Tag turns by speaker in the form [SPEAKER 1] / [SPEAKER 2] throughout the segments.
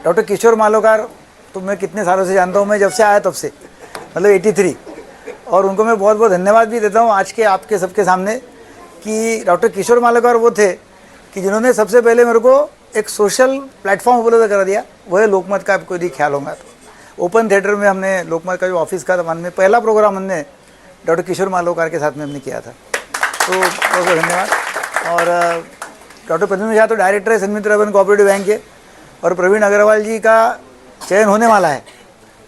[SPEAKER 1] Doctor Kishore Malokar तो मैं कितने सालों से जानता हूँ, मैं जब से आया तब से, मतलब 83, और उनको मैं बहुत बहुत धन्यवाद भी देता हूँ आज के आपके सबके सामने कि डॉक्टर किशोर मालोकार वो थे कि जिन्होंने सबसे पहले मेरे को एक सोशल प्लेटफॉर्म उपलब्ध करा दिया। वो है लोकमत का, आपको यदि ख्याल होगा तो ओपन थिएटर में हमने लोकमत का जो ऑफिस का मन में पहला प्रोग्राम हमने डॉक्टर किशोर मालोकार के साथ में हमने किया था, तो बहुत बहुत धन्यवाद। और डॉक्टर प्रद्युम्न झा तो डायरेक्टर है संमित्र अर्बन कोऑपरेटिव बैंक के, और प्रवीण अग्रवाल जी का चयन होने वाला है,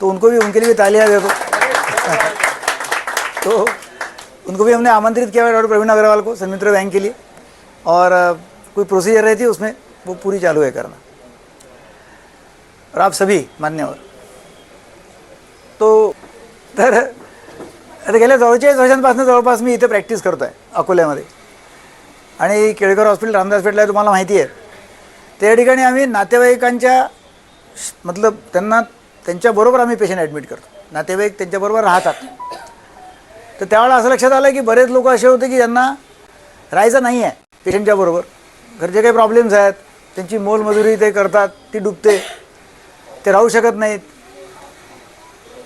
[SPEAKER 1] तो उनको भी, उनके लिए भी तालियां दे दो। तो उनको भी हमने आमंत्रित किया है, डॉक्टर प्रवीण अग्रवाल को, संमित्र बैंक के लिए, और कोई प्रोसीजर रहती है उसमें, वो पूरी चालू है करना। और आप सभी मान्यवर तो तर आता गेल्या 44 वर्षांपासून जवळपास मी इथे प्रॅक्टिस करतो आहे अकोल्यामध्ये, आणि केळकर हॉस्पिटल रामदास पेठला तुम्हाला माहिती आहे, त्या ठिकाणी आम्ही नातेवाईकांच्या मतलब त्यांच्याबरोबर आम्ही पेशंट ॲडमिट करतो, नातेवाईक त्यांच्याबरोबर राहतात। तर त्यावेळेला असं लक्षात आलं की बरेच लोक असे होते की ज्यांना राहायचं नाही आहे पेशंटच्या बरोबर, घरचे काही प्रॉब्लेम्स आहेत, त्यांची मोलमजुरी ते करतात, ती डुबते, ते राहू शकत नाहीत,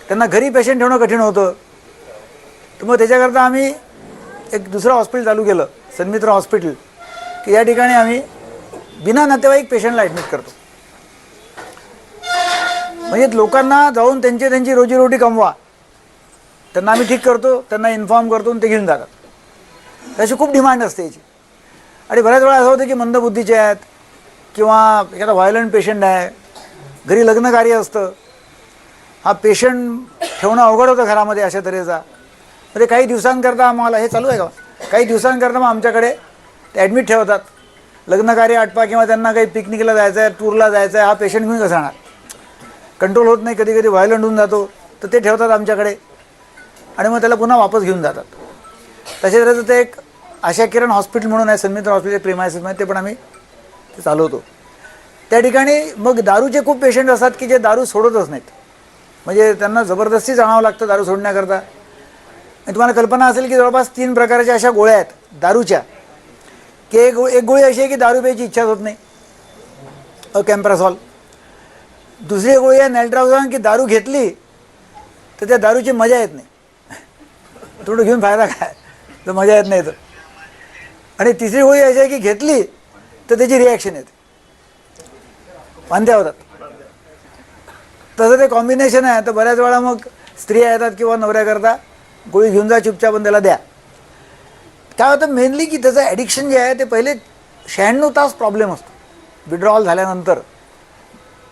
[SPEAKER 1] त्यांना घरी पेशंट ठेवणं कठीण होतं। तर मग त्याच्याकरता आम्ही एक दुसरं हॉस्पिटल चालू केलं, सन्मित्र हॉस्पिटल, की या ठिकाणी आम्ही बिना नातेवाईक पेशंटला ॲडमिट करतो। म्हणजे लोकांना जाऊन त्यांची रोजीरोटी कमवा, त्यांना आम्ही ठीक करतो, त्यांना इन्फॉर्म करतो आणि ते घेऊन जातात। त्याची खूप डिमांड असते याची, आणि बऱ्याच वेळा असं होतं की मंदबुद्धीचे आहेत किंवा एखादा व्हायलंट पेशंट आहे, घरी लग्नकार्य असतं, हा पेशंट ठेवणं अवघड होतं घरामध्ये अशा तऱ्हेचा। म्हणजे काही दिवसांकरता आम्हाला हे चालू आहे का, काही दिवसांकरता मग आमच्याकडे ते ॲडमिट ठेवतात, लग्नकार्य आटपा किंवा त्यांना काही पिकनिकला जायचं आहे, टूरला जायचं आहे, हा पेशंट घेऊन कसा राहणार, कंट्रोल होत नाही, कधी कधी व्हायलंट होऊन जातो, तर ते ठेवतात आमच्याकडे आणि मग त्याला पुन्हा वापस घेऊन जातात। तशा तऱ्हेचं ते एक आशा किरण हॉस्पिटल म्हणून आहे, सन्मित्र हॉस्पिटल प्रेमायसिसमध्ये, ते पण आम्ही ते चालवतो। त्या ठिकाणी मग दारूचे खूप पेशंट असतात की जे दारू सोडतच नाहीत, म्हणजे त्यांना जबरदस्ती जाणावं लागतं दारू सोडण्याकरता। आणि तुम्हाला कल्पना असेल की जवळपास 3 प्रकारच्या अशा गोळ्या आहेत दारूच्या, की एक गोळी अशी आहे की दारू प्यायची इच्छाच होत नाही, कॅम्प्रासॉल। दुसरी गोळी आहे नॅल्ट्राझोन, की दारू घेतली तर त्या दारूची मजा येत नाही, थोडं घेऊन फायदा काय, तर मजा येत नाही तर। आणि तिसरी गोळी अशी आहे की घेतली तर त्याची रिॲक्शन येते, वांद्या होतात। तसं ते कॉम्बिनेशन आहे। तर बऱ्याच वेळा मग स्त्रिया येतात किंवा नवऱ्याकरता गोळी घेऊन जा चुपचाप पण त्याला द्या। काय होतं मेनली की त्याचं ॲडिक्शन जे आहे ते पहिले 96 तास प्रॉब्लेम असतो विड्रॉल झाल्यानंतर,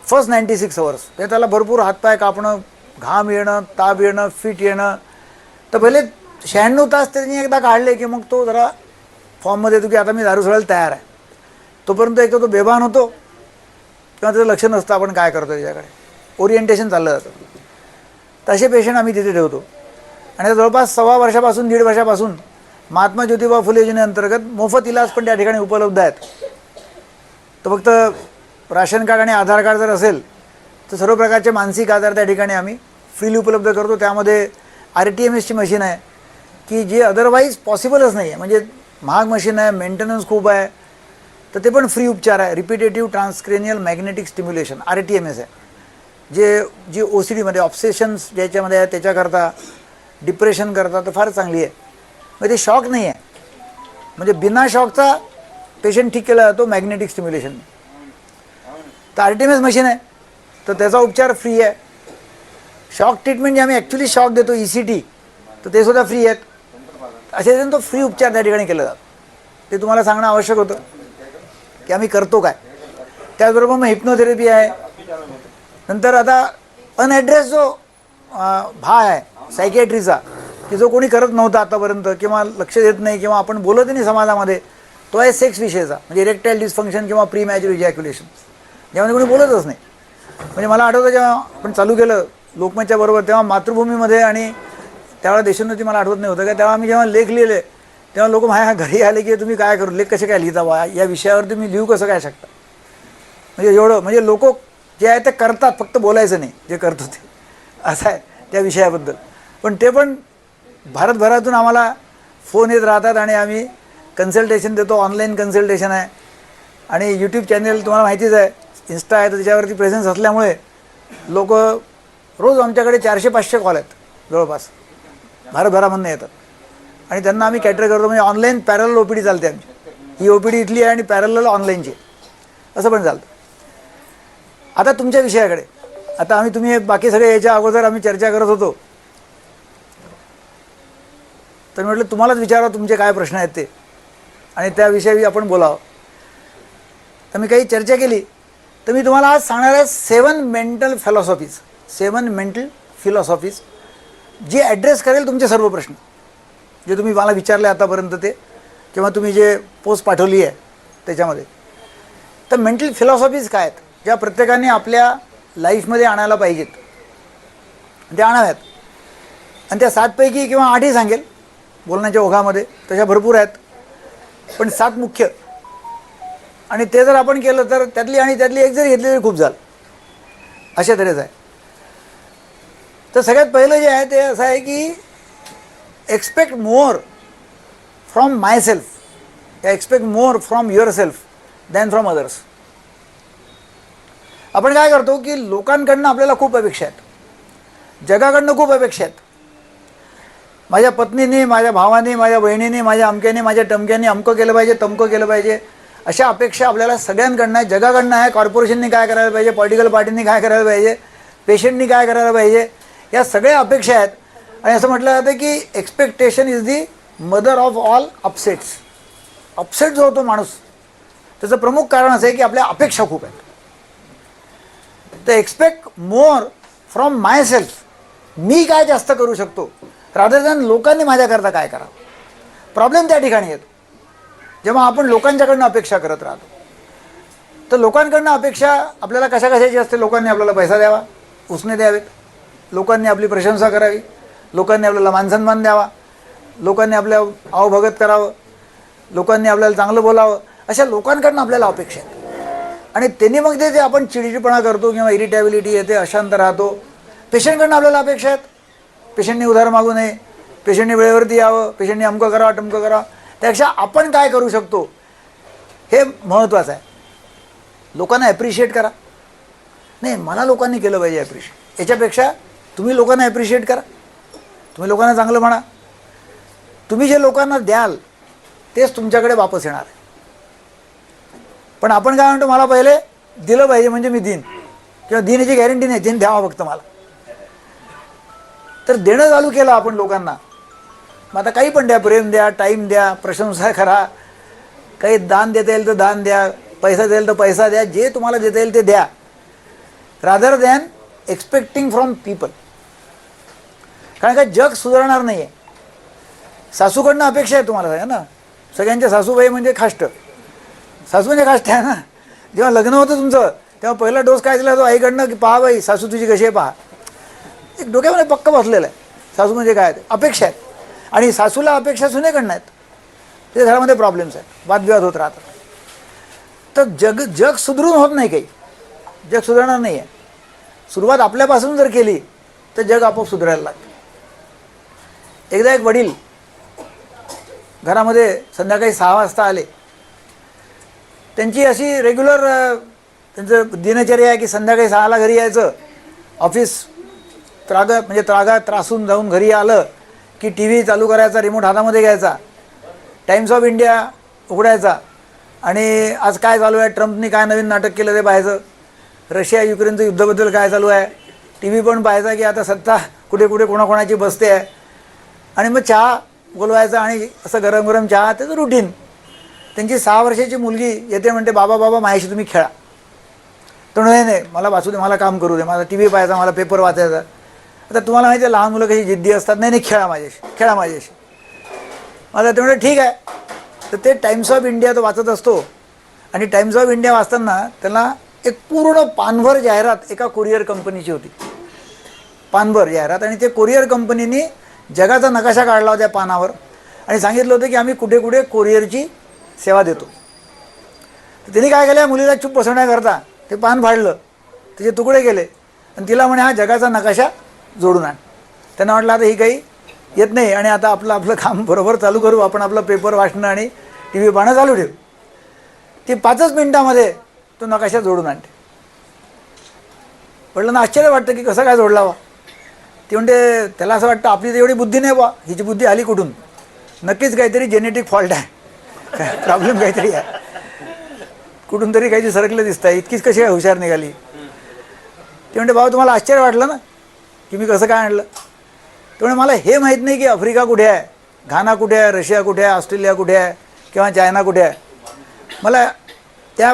[SPEAKER 1] फर्स्ट 96 आवर्स, ते त्याला भरपूर हातपाय कापणं, घाम येणं, ताप येणं, फिट येणं। तर पहिले 96 तास त्यांनी एकदा काढले की मग तो जरा फॉर्ममध्ये येतो की आता मी दारू सोडायला तयार आहे। तोपर्यंत एक तो बेभान होतो किंवा त्याचं लक्ष नसतं आपण काय करतो त्याच्याकडे, ओरिएंटेशन चाललं जातं। तसे पेशंट आम्ही तिथे ठेवतो। आणि जवळपास 1.25 वर्षापासून 1.5 वर्षापासून महात्मा ज्योतिबा फुले योजनेअंतर्गत मोफत इलाज पण त्या ठिकाणी उपलब्ध आहेत। तर फक्त राशन कार्ड आणि आधार कार्ड जर असेल तर सर्व प्रकारचे मानसिक आजार त्या ठिकाणी आम्ही फ्रीली उपलब्ध करतो। त्यामध्ये RTMSची मशीन आहे की जे अदरवाईज पॉसिबलच नाही आहे, म्हणजे महाग मशीन आहे, मेंटेनन्स खूप आहे, तर ते पण फ्री उपचार आहे। रिपिटेटिव्ह ट्रान्सक्रेनियल मॅग्नेटिक स्टिम्युलेशन RTMS आहे, जी OCDमध्ये ऑब्सेशन्स ज्याच्यामध्ये आहे त्याच्याकरता, डिप्रेशन करता तर फार चांगली आहे। म्हणजे ते शॉक नाही आहे, म्हणजे बिना शॉकचा पेशंट ठीक केला जातो मॅग्नेटिक स्टिम्युलेशन। तर RTMS मशीन आहे तर त्याचा उपचार फ्री आहे। शॉक ट्रीटमेंट जे आम्ही ॲक्च्युली शॉक देतो ECT, तर ते सुद्धा फ्री आहेत। असे तो फ्री उपचार त्या ठिकाणी केला जातो, ते तुम्हाला सांगणं आवश्यक होतं की आम्ही करतो काय। त्याचबरोबर मग हिप्नोथेरपी आहे। नंतर आता अनॲड्रेस जो भाग आहे सायकियाट्रीचा, की जो कोणी करत नव्हता आतापर्यंत किंवा लक्ष देत नाही किंवा आपण बोलत नाही समाजामध्ये, तो आहे सेक्स विषयीचा, म्हणजे इरेक्टाईल डिस्फंक्शन किंवा प्रीमॅच्युअर इजॅक्युलेशन, ज्यामध्ये कोणी बोलतच नाही। म्हणजे मला आठवतं जेव्हा आपण चालू केलं लोकमतच्या बरोबर, तेव्हा मातृभूमीमध्ये आणि त्यावेळेला देशोन्नती मला आठवत नाही होतं का, तेव्हा आम्ही जेव्हा लेख लिहिले तेव्हा लोक माझ्या घरी आले की तुम्ही काय करू, लेख कसे काय लिहिता बा, या विषयावर तुम्ही लिहू कसं काय शकता। म्हणजे एवढं, म्हणजे लोक जे आहे ते करतात, फक्त बोलायचं नाही, जे करतो ते असं आहे त्या विषयाबद्दल। पण ते पण भारतभरातून आम्हाला फोन येत राहतात आणि आम्ही कन्सल्टेशन देतो, ऑनलाईन कन्सल्टेशन आहे। आणि यूट्यूब चॅनल तुम्हाला माहितीच आहे, इन्स्टा आहे तर त्याच्यावरती प्रेझेन्स असल्यामुळे लोक रोज आमच्याकडे 400-500 कॉल आहेत जवळपास, भारतभरामधून येतात आणि त्यांना आम्ही कॅटर करतो. म्हणजे ऑनलाईन पॅरल OPD चालते आमची. ही OPD इथली आहे आणि पॅरल ऑनलाईनची असं पण चालतं. आता तुमच्या विषयाकडे, आता तुम्ही बाकी सगळे याच्या अगोदर आम्ही चर्चा करत होतो, तर म्हटलं तुम्हालाच विचारावं तुमचे काय प्रश्न आहेत ते आणि त्याविषयी आपण बोलावं. तर मी काही चर्चा केली, तर मी तुम्हाला आज सांगणार आहे 7 मेंटल फिलॉसॉफीज जी ॲड्रेस करेल तुमचे सर्व प्रश्न जे तुम्ही मला विचारले आतापर्यंत ते, किंवा तुम्ही जे पोस्ट पाठवली आहे त्याच्यामध्ये. तर मेंटल फिलॉसॉफीज काय आहेत ज्या प्रत्येकाने आपल्या लाईफमध्ये आणायला पाहिजेत, त्या आणाव्यात. आणि त्या 7 पैकी किंवा 8ही सांगेल बोलण्याच्या ओघामध्ये, तशा भरपूर आहेत, पण 7 मुख्य. आणि ते जर आपण केलं तर त्यातली एक जरी घेतली तरी खूप झालं, अशा तऱ्हेचं आहे. तर सगळ्यात पहिलं जे आहे ते असं आहे की expect more from myself, या expect more from yourself than from others. आपण काय करतो की लोकांकडनं आपल्याला खूप अपेक्षा आहेत, जगाकडनं खूप अपेक्षा आहेत. माझ्या पत्नीने, माझ्या भावाने, माझ्या बहिणीने, माझ्या अमक्याने, माझ्या टमक्याने अमकं केलं पाहिजे, तमकं केलं पाहिजे, अशा अपेक्षा आपल्याला सगळ्यांकडनं आहे, जगाकडनं आहे. कॉर्पोरेशननी काय करायला पाहिजे, पॉलिटिकल पार्टींनी काय करायला पाहिजे, पेशंटनी काय करायला पाहिजे, या सगळ्या अपेक्षा आहेत. आणि असं म्हटलं जातं की expectation is the mother of all upsets. Upset जो होतो माणूस, त्याचं प्रमुख कारण असं आहे की आपल्या अपेक्षा खूप आहेत. तर expect more from myself, मी काय जास्त करू शकतो, रादर दॅन लोकांनी माझ्याकरता काय करावं. प्रॉब्लेम त्या ठिकाणी येतो जेव्हा आपण लोकांच्याकडनं अपेक्षा करत राहतो. तर लोकांकडनं अपेक्षा आपल्याला कशा कशाची असते. लोकांनी आपल्याला पैसा द्यावा, उसने द्यावेत, लोकांनी आपली प्रशंसा करावी, लोकांनी आपल्याला मानसन्मान द्यावा, लोकांनी आपल्या आवभगत करावं, लोकांनी आपल्याला चांगलं बोलावं, अशा लोकांकडनं आपल्याला अपेक्षा आहेत. आणि त्यांनी मग ते आपण चिडचिडपणा करतो किंवा इरिटेबिलिटी येते, अशांत राहतो. पेशंटकडनं आपल्याला अपेक्षा आहेत, पेशंटनी उधार मागू नये, पेशंटनी वेळेवरती यावं, पेशंटनी अमकं करावं टमकं करावं. त्यापेक्षा आपण काय करू शकतो हे महत्त्वाचं आहे. लोकांना ॲप्रिशिएट करा. नाही, मला लोकांनी केलं पाहिजे ॲप्रिशिएट, याच्यापेक्षा तुम्ही लोकांना ॲप्रिशिएट करा, तुम्ही लोकांना चांगलं म्हणा. तुम्ही जे लोकांना द्याल तेच तुमच्याकडे वापस येणार आहे. पण आपण काय म्हणतो, मला पहिले दिलं पाहिजे म्हणजे मी देईन, किंवा देण्याची गॅरंटी नाही, देणं द्यावा फक्त मला. तर देणं चालू केलं आपण लोकांना, मग आता काही पण द्या, प्रेम द्या, टाईम द्या, प्रशंसा करा, काही दान देता येईल तर दान द्या, पैसा देईल तर पैसा द्या, जे तुम्हाला देता येईल ते द्या, rather than expecting from people. कारण का जग सुधारणार नाही आहे. सासूकडनं अपेक्षा आहे तुम्हाला आहे ना, सगळ्यांच्या सासूबाई म्हणजे खाष्ट, सासू म्हणजे खाष्ट आहे ना. जेव्हा लग्न होतं तुमचं तेव्हा पहिला डोस काय दिला तो आईकडनं की पहा बाई सासू तुझी कशी आहे पहा. एक डोक्यामध्ये पक्क बसलेलं आहे सासू म्हणजे काय, अपेक्षा आहेत. आणि सासूला अपेक्षा सुनेकडनं आहेत, ते घरामध्ये प्रॉब्लेम्स आहेत, वादविवाद होत राहतात. तर जग सुधरून होत नाही, काही जग सुधारणार नाही आहे. सुरुवात आपल्यापासून जर केली तर जग आपोआप सुधारायला लागतं. एकदा एक वडील घरामध्ये संध्याकाळी 6 वाजता आले. त्यांची अशी रेग्युलर त्यांचं दिनचर्या आहे की संध्याकाळी 6ला घरी यायचं, ऑफिस त्रासून जाऊन घरी आलं की TV चालू करायचा, रिमोट हातामध्ये घ्यायचा, टाइम्स ऑफ इंडिया उघडायचा आणि आज काय चालू आहे, ट्रम्पनी काय नवीन नाटक केलं ते पाहायचं, रशिया युक्रेनचं युद्धाबद्दल काय चालू आहे, TV पण पाहायचा की आता सत्ता कुठे कुठे कोणाकोणाची बसते आहे. आणि मग चहा बोलवायचा आणि असं गरम गरम चहा, त्याचं रुटीन. त्यांची 6 वर्षाची मुलगी येते, म्हणते बाबा माझ्याशी तुम्ही खेळा. तर नाही मला वाचू दे, मला काम करू दे, मला TV पाहायचा, मला पेपर वाचायचा. आता तुम्हाला माहिती आहे लहान मुलं कशी जिद्दी असतात, नाही खेळा माझ्याशी. मला ते म्हणते ठीक आहे. तर ते टाइम्स ऑफ इंडिया तो वाचत असतो आणि टाइम्स ऑफ इंडिया वाचताना त्याला एक पूर्ण पानभर जाहिरात एका कुरिअर कंपनीची होती, पानभर जाहिरात. आणि ते कुरिअर कंपनीने जगाचा नकाशा काढला होता त्या पानावर आणि सांगितलं होतं की आम्ही कुठे कुठे कुरिअरची सेवा देतो. तर तिने काय केलं, मुलीला चूप बसवण्याकरता ते पान फाडलं, त्याचे तुकडे केले आणि तिला म्हणे हा जगाचा नकाशा जोडून आण. त्यांना वाटलं आता ही काही येत नाही आणि आता आपलं काम बरोबर चालू करू, आपण आपलं पेपर वाचणं आणि TV पाहणं चालू ठेवू. ती 5च मिनिटामध्ये तो नकाशा जोडून आणते. वडिलांना आश्चर्य वाटतं की कसं काय जोडला वा. ती म्हणते त्याला असं वाटतं आपली तर एवढी बुद्धी नाही बा, हिची बुद्धी आली कुठून, नक्कीच काहीतरी जेनेटिक फॉल्ट आहे, प्रॉब्लेम काहीतरी आहे, कुठून तरी काहीतरी सरकलं दिसतं आहे, इतकीच कशी काय हुशार निघाली. ती म्हणते भाऊ तुम्हाला आश्चर्य वाटलं ना की मी कसं काय आणलं. त्यामुळे मला हे माहीत नाही की आफ्रिका कुठे आहे, घाना कुठे आहे, रशिया कुठे आहे, ऑस्ट्रेलिया कुठे आहे किंवा चायना कुठे आहे. मला त्या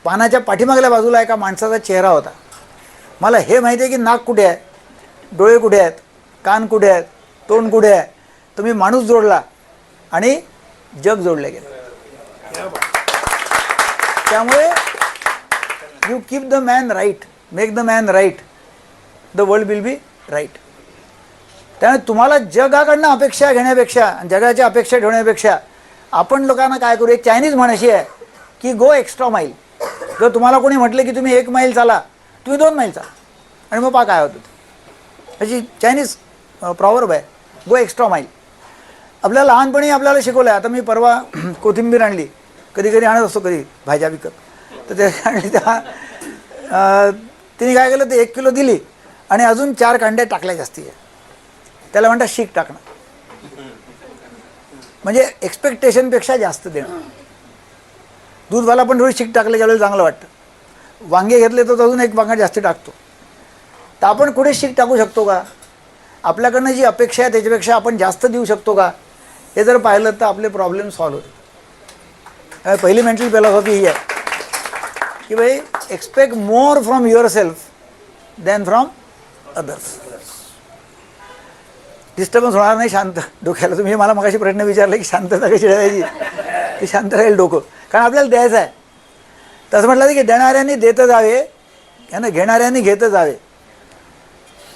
[SPEAKER 1] पानाच्या पाठीमागल्या बाजूला एका माणसाचा चेहरा होता. मला हे माहिती आहे की नाक कुठे आहे, डोळे कुठे आहेत, कान कुठे आहेत, तोंड कुठे आहे. तुम्ही माणूस जोडला आणि जग जोडले गेलं. त्यामुळे you keep the man right, make the man right, the world will be right. त्यामुळे तुम्हाला जगाकडनं अपेक्षा घेण्यापेक्षा, जगाच्या अपेक्षा ठेवण्यापेक्षा आपण लोकांना काय करू, एक चायनीज म्हण अशी आहे की गो एक्स्ट्रा माईल. जर तुम्हाला कोणी म्हटलं की तुम्ही 1 मैल चाला, तुम्ही 2 मैल चाला, आणि मग पहा काय होतं. अशी चायनीज प्रॉवर्ब आहे, गो एक्स्ट्रा माईल. आपल्याला लहानपणी आपल्याला शिकवलं आहे. आता मी परवा कोथिंबीर आणली, कधी कधी आणत असतो कधी भाज्या विकत, तर ते आणली. त्या तिने काय केलं, ते 1 किलो दिली आणि अजून 4 कांड्या टाकल्या जास्ती आहे. त्याला म्हणतात शीक टाकणं, म्हणजे एक्सपेक्टेशनपेक्षा जास्त देणं. दूधवाला पण थोडी शीक टाकले गेलं चांगलं वाटतं. वांगे घेतले तर अजून 1 वांगा जास्त टाकतो. तर आपण कुठे शीक टाकू शकतो का, आपल्याकडनं जी अपेक्षा आहे त्याच्यापेक्षा आपण जास्त देऊ शकतो का, हे जर पाहिलं तर आपले प्रॉब्लेम सॉल्व्ह होते. पहिली मेंटल फिलॉसॉफी ही आहे की भाई expect more from yourself than from others. Disturbance होणार नाही शांत डोक्याला. तुम्ही मला मगाशी प्रश्न विचारला की शांतता कशी ठेवायची, की शांत राहील डोकं, कारण आपल्याला द्यायचं आहे. तसं म्हटलं की देणाऱ्यांनी देत जावे आणि घेणाऱ्यांनी घेत जावे,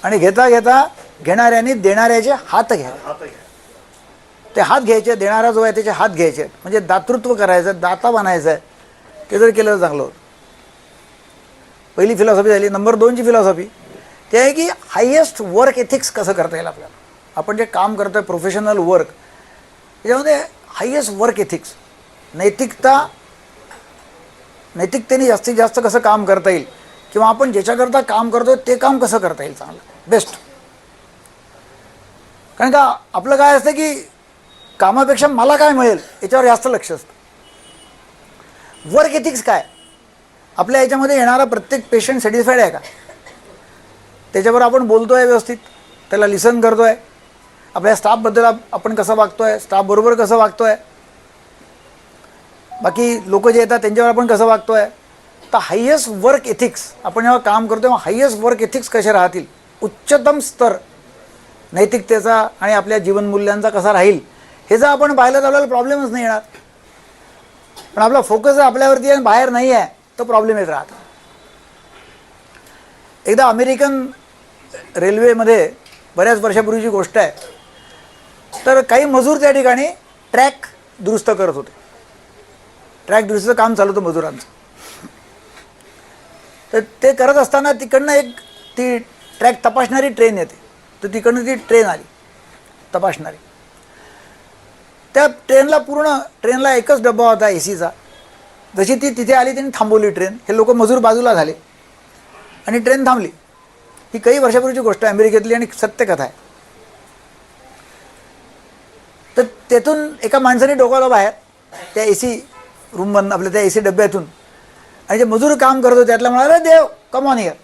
[SPEAKER 1] आणि घेता घेता घेणाऱ्यांनी देणाऱ्याचे हात घ्यावे. ते हात घ्यायचे, देणारा जो आहे त्याचे हात घ्यायचे, म्हणजे दातृत्व करायचं, दाता बनायचं आहे. ते जर केलं तर चांगलं होतं. पहिली फिलॉसॉफी झाली. नंबर 2ची फिलॉसॉफी ते आहे की हायेस्ट वर्क एथिक्स कसं करता येईल आपल्याला. आपण जे काम करतो आहे प्रोफेशनल वर्क, त्याच्यामध्ये हायेस्ट वर्क एथिक्स, नैतिकतेने जास्तीत जास्त कसं काम करता येईल, किंवा आपण ज्याच्याकरता काम करतो ते काम कसं करता येईल चांगलं, बेस्ट. कारण का आपलं काय असतं की कामापेक्षा मला काय मिळेल याच्यावर जास्त लक्ष असतं. वर्क एथिक्स काय, आपल्या याच्यामध्ये येणारा प्रत्येक पेशंट सॅटिस्फाईड आहे का, त्याच्यावर आपण बोलतो आहे व्यवस्थित, त्याला लिसन करतो आहे, आपल्या स्टाफबद्दल आपण कसं वागतो आहे, स्टाफबरोबर कसं वागतो आहे, बाकी लोक जे येतात त्यांच्यावर आपण कसं वागतो आहे. तर हायेस्ट वर्क एथिक्स, आपण जेव्हा काम करतो तेव्हा हायेस्ट वर्क एथिक्स कसे राहतील, उच्चतम स्तर नैतिकतेचा आणि आपल्या जीवनमूल्यांचा कसा राहील, हे जर आपण पाहिलं तर आपल्याला प्रॉब्लेमच नाही येणार. पण आपला फोकस जर आपल्यावरती आहे बाहेर नाही आहे तर प्रॉब्लेम येत राहतात. एकदा अमेरिकन रेल्वेमध्ये बऱ्याच वर्षापूर्वीची गोष्ट आहे, तर काही मजूर त्या ठिकाणी ट्रॅक दुरुस्त करत होते. ट्रॅक दुरुस्तीचं काम चालू होतं मजुरांचं. तर ते करत असताना तिकडनं ती ट्रॅक तपासणारी ट्रेन येते. तर तिकडनं ती ट्रेन आली तपासणारी. त्या ट्रेनला एकच डब्बा होता एसीचा. जशी ती तिथे आली त्यांनी थांबवली ट्रेन. हे लोक मजूर बाजूला झाले आणि ट्रेन थांबली. ही काही वर्षापूर्वीची गोष्ट आहे, अमेरिकेतली, आणि सत्यकथा आहे. तर तेथून एका माणसाने डोकावलं बाहेर त्या एसी रूममधून, आपल्या त्या एसी डब्यातून, आणि जे मजूर काम करतो त्यातला म्हणाला, अरे Dave come on here,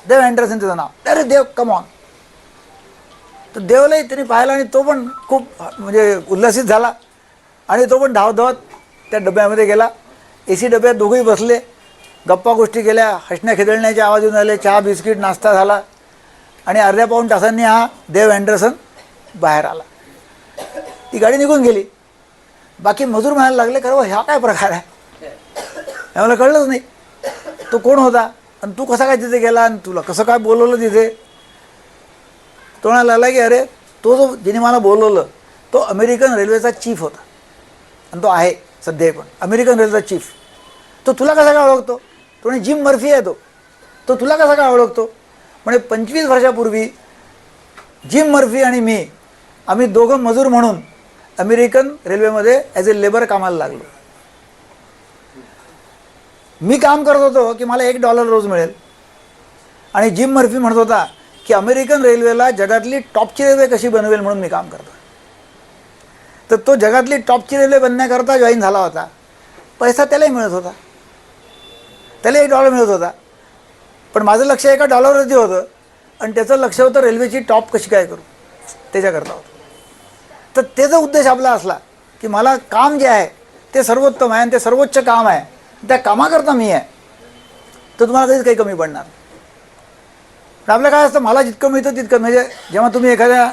[SPEAKER 1] Dave Anderson त्याचं नाव, अरे देव कम ऑन. तर देवलाही त्यांनी पाहिला आणि तो पण खूप म्हणजे उल्हासित झाला आणि तो पण धावत त्या डब्यामध्ये गेला. एसी डब्यात दोघंही बसले, गप्पा गोष्टी केल्या, हसण्या खेदळण्याचे आवाज येऊन आले, चहा बिस्किट नाश्ता झाला आणि अर्ध्या पाऊण तासांनी हा देव अँडरसन बाहेर आला. ती गाडी निघून गेली. बाकी मजूर म्हणायला लागले, खरं ह्या काय प्रकार आहे, मला कळलंच नाही, तो कोण होता आणि तू कसा काय तिथे गेला आणि तुला कसं काय बोलवलं तिथे. तो म्हणायला लागला की अरे तो जो जिने मला बोलवलं तो अमेरिकन रेल्वेचा चीफ होता आणि तो आहे सध्या पण अमेरिकन रेल्वेचा चीफ. तो तुला कसा काय ओळखतो. तो म्हणे जिम मर्फी आहे तो तुला कसा काय ओळखतो. म्हणजे 25 वर्षापूर्वी जिम मर्फी आणि मी, आम्ही दोघं मजूर म्हणून अमेरिकन रेल्वेमध्ये ॲज ए लेबर कामाला लागलो. मी काम करत होतो की मला $1 रोज मिळेल आणि जिम मर्फी म्हणत होता की अमेरिकन रेल्वेला जगातली टॉपची रेल्वे कशी बनवेल म्हणून मी काम करतो. तर तो जगातली टॉपची रेल्वे बनण्याकरता जॉईन झाला होता. पैसा त्यालाही मिळत होता, त्याला $1 मिळत होता. पण माझं लक्ष एका डॉलरवरती होतं आणि त्याचं लक्ष होतं रेल्वेची टॉप कशी काय करू, त्याच्याकरता होतं. तर त्याचा उद्देश आपला असला की मला काम जे आहे ते सर्वोत्तम आहे आणि ते सर्वोच्च काम आहे, त्या कामाकरता मी आहे, तर तुम्हाला कधीच काही कमी पडणार. तर आपलं काय असतं, मला जितकं मिळतं तितकं. म्हणजे जेव्हा तुम्ही एखाद्या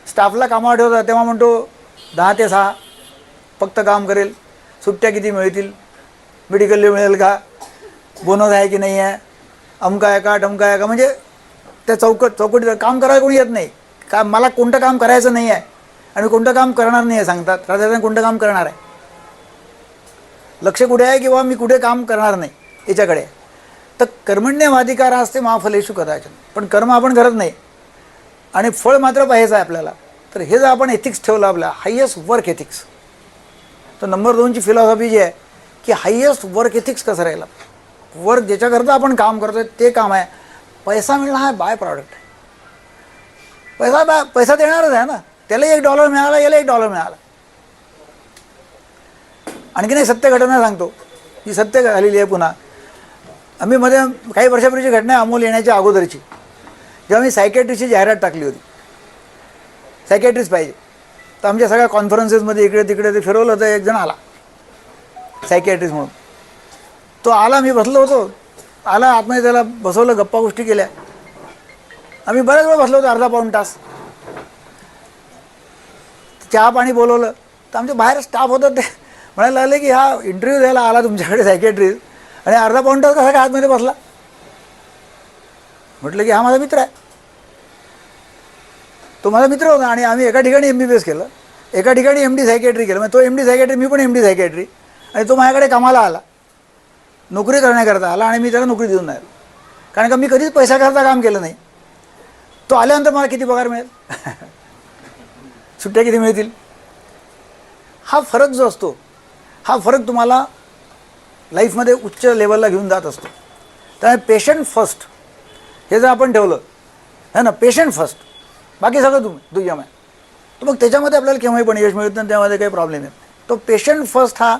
[SPEAKER 1] स्टाफला कामावर ठेवता तेव्हा म्हणतो 10 ते 6 फक्त काम करेल, सुट्ट्या किती मिळतील, मेडिकल लीव मिळेल का, बोनस आहे की नाही आहे, अमका आहे का टमका आहे का. म्हणजे त्या चौकटीत काम करायला कोणी येत नाही. का मला कोणतं काम करायचं नाही आहे आणि कोणतं काम करणार नाही आहे सांगतात, राजा कोणतं काम करणार आहे. लक्ष कुठे आहे किंवा मी कुठे काम करणार नाही याच्याकडे. तर कर्मण्यवाधिकार असते महाफलेषु कदाचन. पण कर्म आपण करत नाही आणि फळ मात्र पाहायचं आहे आपल्याला. तर हे जर आपण एथिक्स ठेवलं, आपला हायेस्ट वर्क एथिक्स, तर नंबर 2ची फिलॉसॉफी जी आहे की हायेस्ट वर्क एथिक्स कसं राहिलं. वर्क ज्याच्याकरता आपण काम करतो ते काम आहे. पैसा मिळणं हा बाय प्रॉडक्ट आहे. पैसा देणारच आहे ना. त्याला $1 मिळाला, याला $1 मिळाला. आणखी नाही सत्य घटना सांगतो, ही सत्य झालेली आहे. पुन्हा आम्ही मध्ये काही वर्षापूर्वीची घटना आहे, अमोल येण्याच्या अगोदरची, जेव्हा मी सायकॅट्रिस्टची जाहिरात टाकली होती. सायकॅट्रिस्ट पाहिजे. तर आमच्या सगळ्या कॉन्फरन्सेसमध्ये इकडे तिकडे ते फिरवलं होतं. एक जण आला सायकॅट्रिस्ट म्हणून. तो आला, मी बसलो होतो, आला आतमध्ये, त्याला बसवलं, गप्पा गोष्टी केल्या. आम्ही बऱ्याच वेळ बसलो होतो, अर्धा पाऊण तास. चहा पाणी बोलवलं. तर आमच्या बाहेर स्टाफ होतं, ते म्हणायला लागले की हा इंटरव्ह्यू द्यायला आला तुमच्याकडे सायकॅट्रिस्ट आणि अर्धा पाऊण तास कसा काय आतमध्ये बसला. म्हटलं की हा माझा मित्र आहे. तो माझा मित्र होता आणि आम्ही एका ठिकाणी MBBS केलं, एका ठिकाणी MD सायकॅट्री केलं. म्हणजे तो MD सायकॅट्री, मी पण MD सायकॅट्री. आणि तो माझ्याकडे कामाला आला, नोकरी करण्याकरता आला आणि मी त्याला नोकरी देऊन नाही. कारण का मी कधीच पैशाकरता काम केलं नाही. तो आल्यानंतर मला किती पगार मिळेल, सुट्ट्या किती मिळतील, हा फरक जो असतो, हा फरक तुम्हाला लाईफमध्ये उच्च लेवलला घेऊन जात असतो. त्यामुळे पेशंट फर्स्ट हे जर आपण ठेवलं है ना, पेशंट फर्स्ट, बाकी सगळं दुय्यम आहे, तर मग त्याच्यामध्ये आपल्याला केव्हाही पण यश मिळत नाही, त्यामध्ये काही प्रॉब्लेम येत नाही. तो पेशंट फर्स्ट हा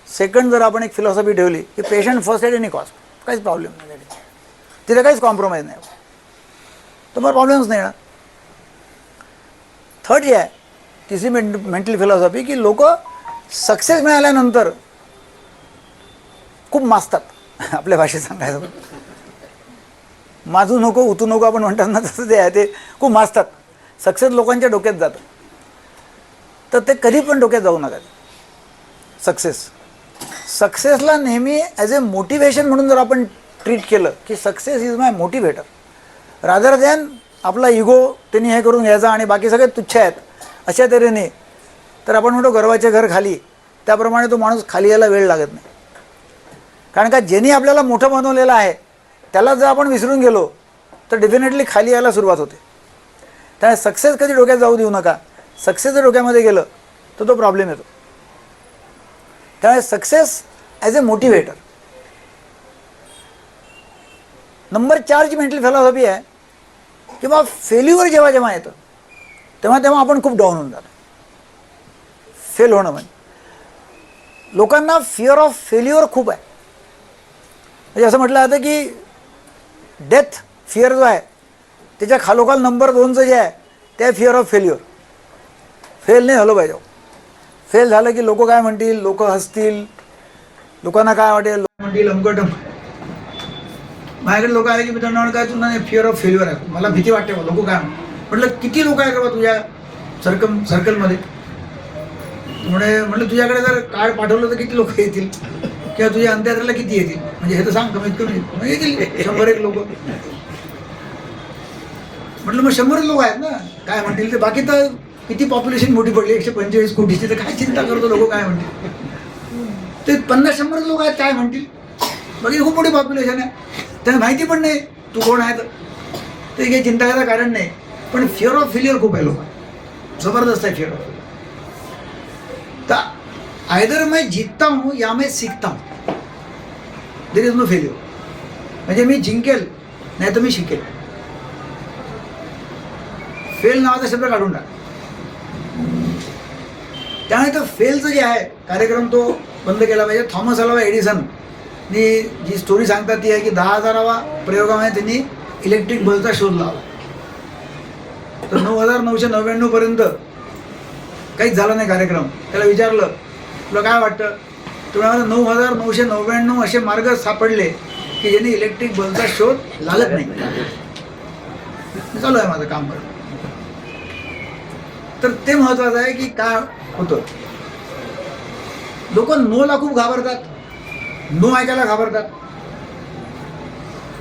[SPEAKER 1] सेकंड जर आपण एक फिलॉसॉफी ठेवली की patient first at any cost, काहीच प्रॉब्लेम नाही, तिथे काहीच कॉम्प्रोमाइज नाही, तुम्हाला प्रॉब्लेम्स नाही येणार. थर्ड जे आहे, तिसरी मेंटल फिलॉसॉफी की लोक सक्सेस मिळाल्यानंतर खूप माजतात. आपल्या भाषेत सांगायचं, माजू नको उतू नको आपण म्हणतात ना, तसं ते आहे. ते खूप माजतात. सक्सेस लोकांच्या डोक्यात जातं, तर ते कधी पण डोक्यात जाऊ नका. सक्सेसला नेहमी ॲज ए मोटिवेशन म्हणून जर आपण ट्रीट केलं की success is my motivator, rather than आपला इगो त्यांनी हे करून घ्यायचा आणि बाकी सगळे तुच्छ आहेत अशा तऱ्हेने, तर आपण म्हणतो गर्वाचे घर खाली, त्याप्रमाणे तो माणूस खाली यायला वेळ लागत नाही. कारण का ज्यांनी आपल्याला मोठं बनवलेलं आहे त्याला जर आपण विसरून गेलो तर डेफिनेटली खाली यायला सुरुवात होते. त्यामुळे सक्सेस कधी डोक्यात जाऊ देऊ नका. सक्सेस जर डोक्यामध्ये गेलं तर तो प्रॉब्लेम येतो. त्यामुळे सक्सेस ॲज ए मोटिवेटर. नंबर 4ची मेंटल फिलॉसॉफी आहे की बा फेल्युअर जेव्हा जेव्हा येतं तेव्हा आपण खूप डाऊन होऊन जातो. फेल होणं म्हणजे लोकांना फिअर ऑफ फेल्युअर खूप आहे. म्हणजे असं म्हटलं जातं की डेथ फिअर जो आहे त्याच्या खालोखाल नंबर 2चं जे आहे ते आहे फिअर ऑफ फेल्युअर. फेल नाही झालं पाहिजे. फेल झालं की लोक काय म्हणतील, लोक हसतील, लोकांना काय वाटेल, लोक म्हणतील अमकटम. माझ्याकडे लोक आले की मी त्यांना काय तुला फिअर ऑफ फेल्युअर आहे, मला भीती वाटते, लोक काय म्हटलं किती लोक आहे का तुझ्या सर्कलमध्ये. म्हटलं तुझ्याकडे जर कार्ड पाठवलं तर किती लोक येतील, किंवा तुझ्या अंत्ययात्रेला किती येतील, म्हणजे हे तर सांग कमीत कमी येतील 100 लोक. म्हटलं मग 100 लोक आहेत ना, काय म्हणतील ते. बाकी तर किती पॉप्युलेशन मोठी पडली 125 कोटीची, तर काय चिंता करतो, लोक काय म्हणतील. ते 50-100 लोक आहेत, काय म्हणतील. बाकी खूप मोठी पॉप्युलेशन आहे, त्यांना माहिती पण नाही तू कोण आहे, तर काही चिंता करायचं कारण नाही. पण फिअर ऑफ फेल्युअर खूप आहे लोक, जबरदस्त आहे फिअर ऑफ. तर आयदर मैं जीतता हूँ या मैं सीखता हूँ, देयर इज नो फेल्युअर. म्हणजे मी जिंकेल नाही तर मी शिकेल. फेल नावाचा शब्द काढून टाक. त्यामुळे तो फेलचं जे आहे कार्यक्रम तो बंद केला पाहिजे. थॉमस अल्वा एडिसननी जी स्टोरी सांगतात ती आहे की 10,000व्या प्रयोगामध्ये त्यांनी इलेक्ट्रिक बल्बचा शोध लावला. तर 9,999 पर्यंत काहीच झाला नाही कार्यक्रम. त्याला विचारलं तुला काय वाटतं, तुम्हाला 9,999 असे मार्ग सापडले की ज्यांनी इलेक्ट्रिक बल्बचा शोध लागत नाही. चालू आहे माझं काम करत. तर ते महत्वाचं आहे की काय होतं. लोक नोला खूप घाबरतात, नो ऐकायला घाबरतात.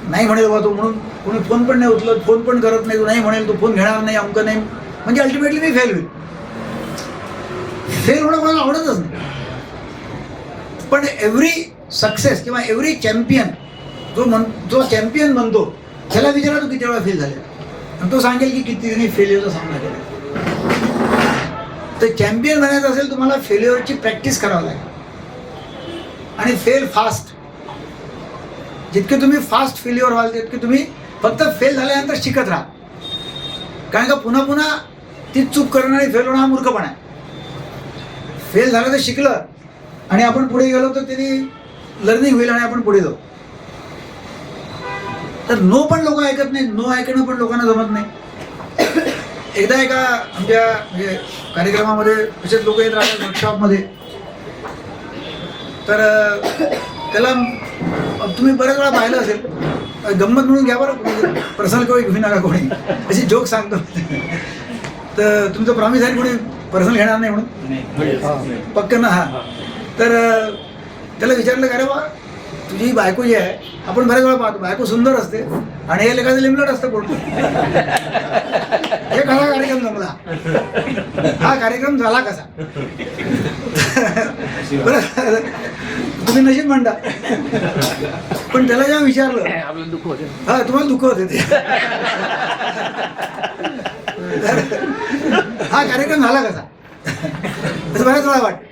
[SPEAKER 1] नाही म्हणेल बा तो म्हणून कोणी फोन पण नाही उचलत, फोन पण करत नाही. तो नाही म्हणेल, तो फोन घेणार नाही, अमकं नाही, म्हणजे अल्टिमेटली मी फेल होईल. फेल होणं कोणाला आवडतच नाही. पण एव्हरी सक्सेस किंवा एव्हरी चॅम्पियन जो चॅम्पियन बनतो त्याला विचारा तो किती वेळा फेल झाले, आणि तो सांगेल की किती त्यांनी फेल्युअरचा सामना केला. तर चॅम्पियन बनायचं असेल तुम्हाला फेल्युअरची प्रॅक्टिस करावं लागेल आणि फेल फास्ट. जितके तुम्ही फास्ट फेल्युअर व्हाल तितके तुम्ही फक्त फेल झाल्यानंतर शिकत राहा. कारण का पुन्हा पुन्हा ती चूक करणं आणि फेल होणं हा मूर्खपणा आहे. फेल झालं तर शिकलं आणि आपण पुढे गेलो तर त्यांनी लर्निंग होईल आणि आपण पुढे जाऊ. तर नो पण लोक ऐकत नाही, नो ऐकणं पण लोकांना जमत नाही. एकदा एका आमच्या म्हणजे कार्यक्रमामध्ये असेच लोक येत राहतात वर्कशॉपमध्ये. तर त्याला तुम्ही बऱ्याच वेळा पाहिलं असेल, गंमत म्हणून घ्या बरं, पर्सनल कोणी घेऊ नका, कोणी अशी जोक सांगतो. तर तुमचं प्रॉमिस आहे कोणी पर्सनल घेणार नाही म्हणून पक्क ना. हा तर त्याला विचारलं का रे बा तुझी बायको जी आहे, आपण बऱ्याच वेळा पाहतो बायको सुंदर असते आणि हे लेखाचं लिमलट असतं कोणतं. हे कसा कार्यक्रम जमला, हा कार्यक्रम झाला कसा. बरं तुम्ही नशीब म्हणता. पण त्याला जेव्हा विचारलं हा तुम्हाला दुःख होते ते हा कार्यक्रम झाला कसा असं बऱ्याच वेळा वाटतं.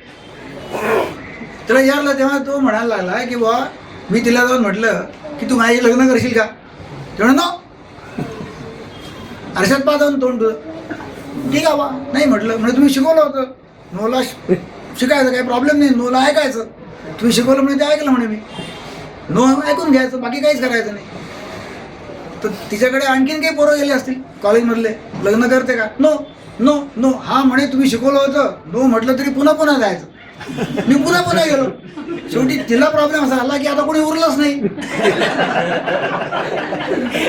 [SPEAKER 1] त्याला विचारलं तेव्हा तो म्हणायला लागला की बुवा मी तिला जाऊन म्हटलं की तू माझी लग्न करशील का. तेव्हा नो आरशात पाहा जाऊन तोंड तुझं. ठीक आहे बा नाही म्हटलं. म्हणजे तुम्ही शिकवलं होतं नोला शिकायचं, काही प्रॉब्लेम नाही, नोला ऐकायचं. तुम्ही शिकवलं म्हणजे ते ऐकलं म्हणे मी. नो ऐकून घ्यायचं, बाकी काहीच करायचं नाही. तर तिच्याकडे आणखीन काही पोरं गेले असतील कॉलेजमधले, लग्न करते का, नो नो नो. हा म्हणे तुम्ही शिकवलं होतं, नो म्हटलं तरी पुन्हा पुन्हा जायचं. मी पुन्हा पुन्हा गेलो. शेवटी तिला प्रॉब्लेम असा आला की आता कोणी उरलंच नाही.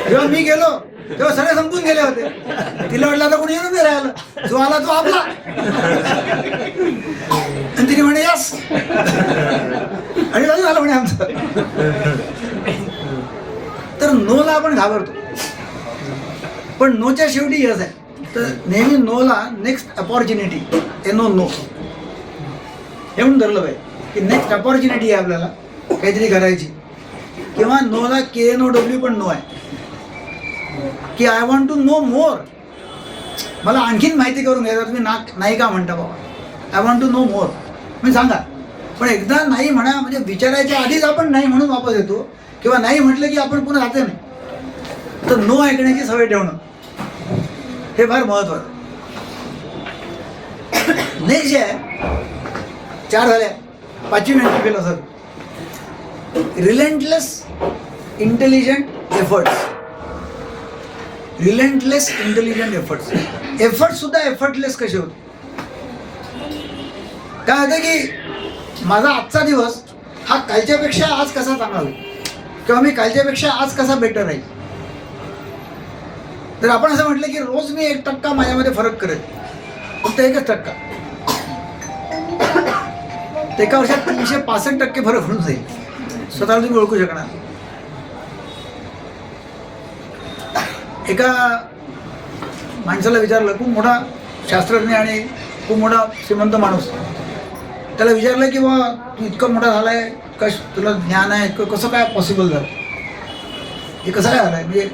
[SPEAKER 1] जेव्हा मी गेलो तेव्हा सगळे संपून गेले होते. तिला म्हटलं आता कोणी येऊन नाही राहिलं, जो आला तो आपला. आणि तिने म्हणे यस आणि लग्न झालं म्हणे आमचं. तर नोला आपण घाबरतो, पण नोच्या शेवटी यस आहे. तर नेहमी नोला नेक्स्ट अपॉर्च्युनिटी, नो नो हे म्हणून धरलं पाहिजे की नेक्स्ट अपॉर्च्युनिटी आहे आपल्याला काहीतरी करायची. किंवा नोला KNOW पण नो आहे की आय वॉन्ट टू नो मोर. मला आणखीन माहिती करून घ्यायचं. तुम्ही नाही का म्हणता बाबा, आय वॉन्ट टू नो मोर मी सांगा. पण एकदा नाही म्हणा म्हणजे विचारायच्या आधीच आपण नाही म्हणून वापस येतो, किंवा नाही म्हटलं की आपण पुन्हा जाते नाही. तर नो ऐकण्याची सवय ठेवणं हे फार महत्त्वाचं. नेक्स्ट जे आहे 4 झाल्या, 5वी विनंती केलं sir. Relentless intelligent efforts. Relentless intelligent efforts. Effort सुद्धा एफर्टलेस कसे होते. काय होतं की माझा आजचा दिवस हा कालच्यापेक्षा आज कसा चांगला होईल, किंवा मी कालच्यापेक्षा आज कसा बेटर राहील. तर आपण असं म्हटलं की रोज मी 1% माझ्यामध्ये फरक करेल, फक्त 1% एका वर्षात 365% फरक होऊन जाईल. स्वतःला तुम्ही ओळखू शकणार. एका माणसाला विचारलं, खूप मोठा शास्त्रज्ञ आणि खूप मोठा श्रीमंत माणूस, त्याला विचारलं की बा तू इतका मोठा झालाय, तुला ज्ञान आहे, कसं काय पॉसिबल झालं, हे कसं काय झालंय म्हणजे.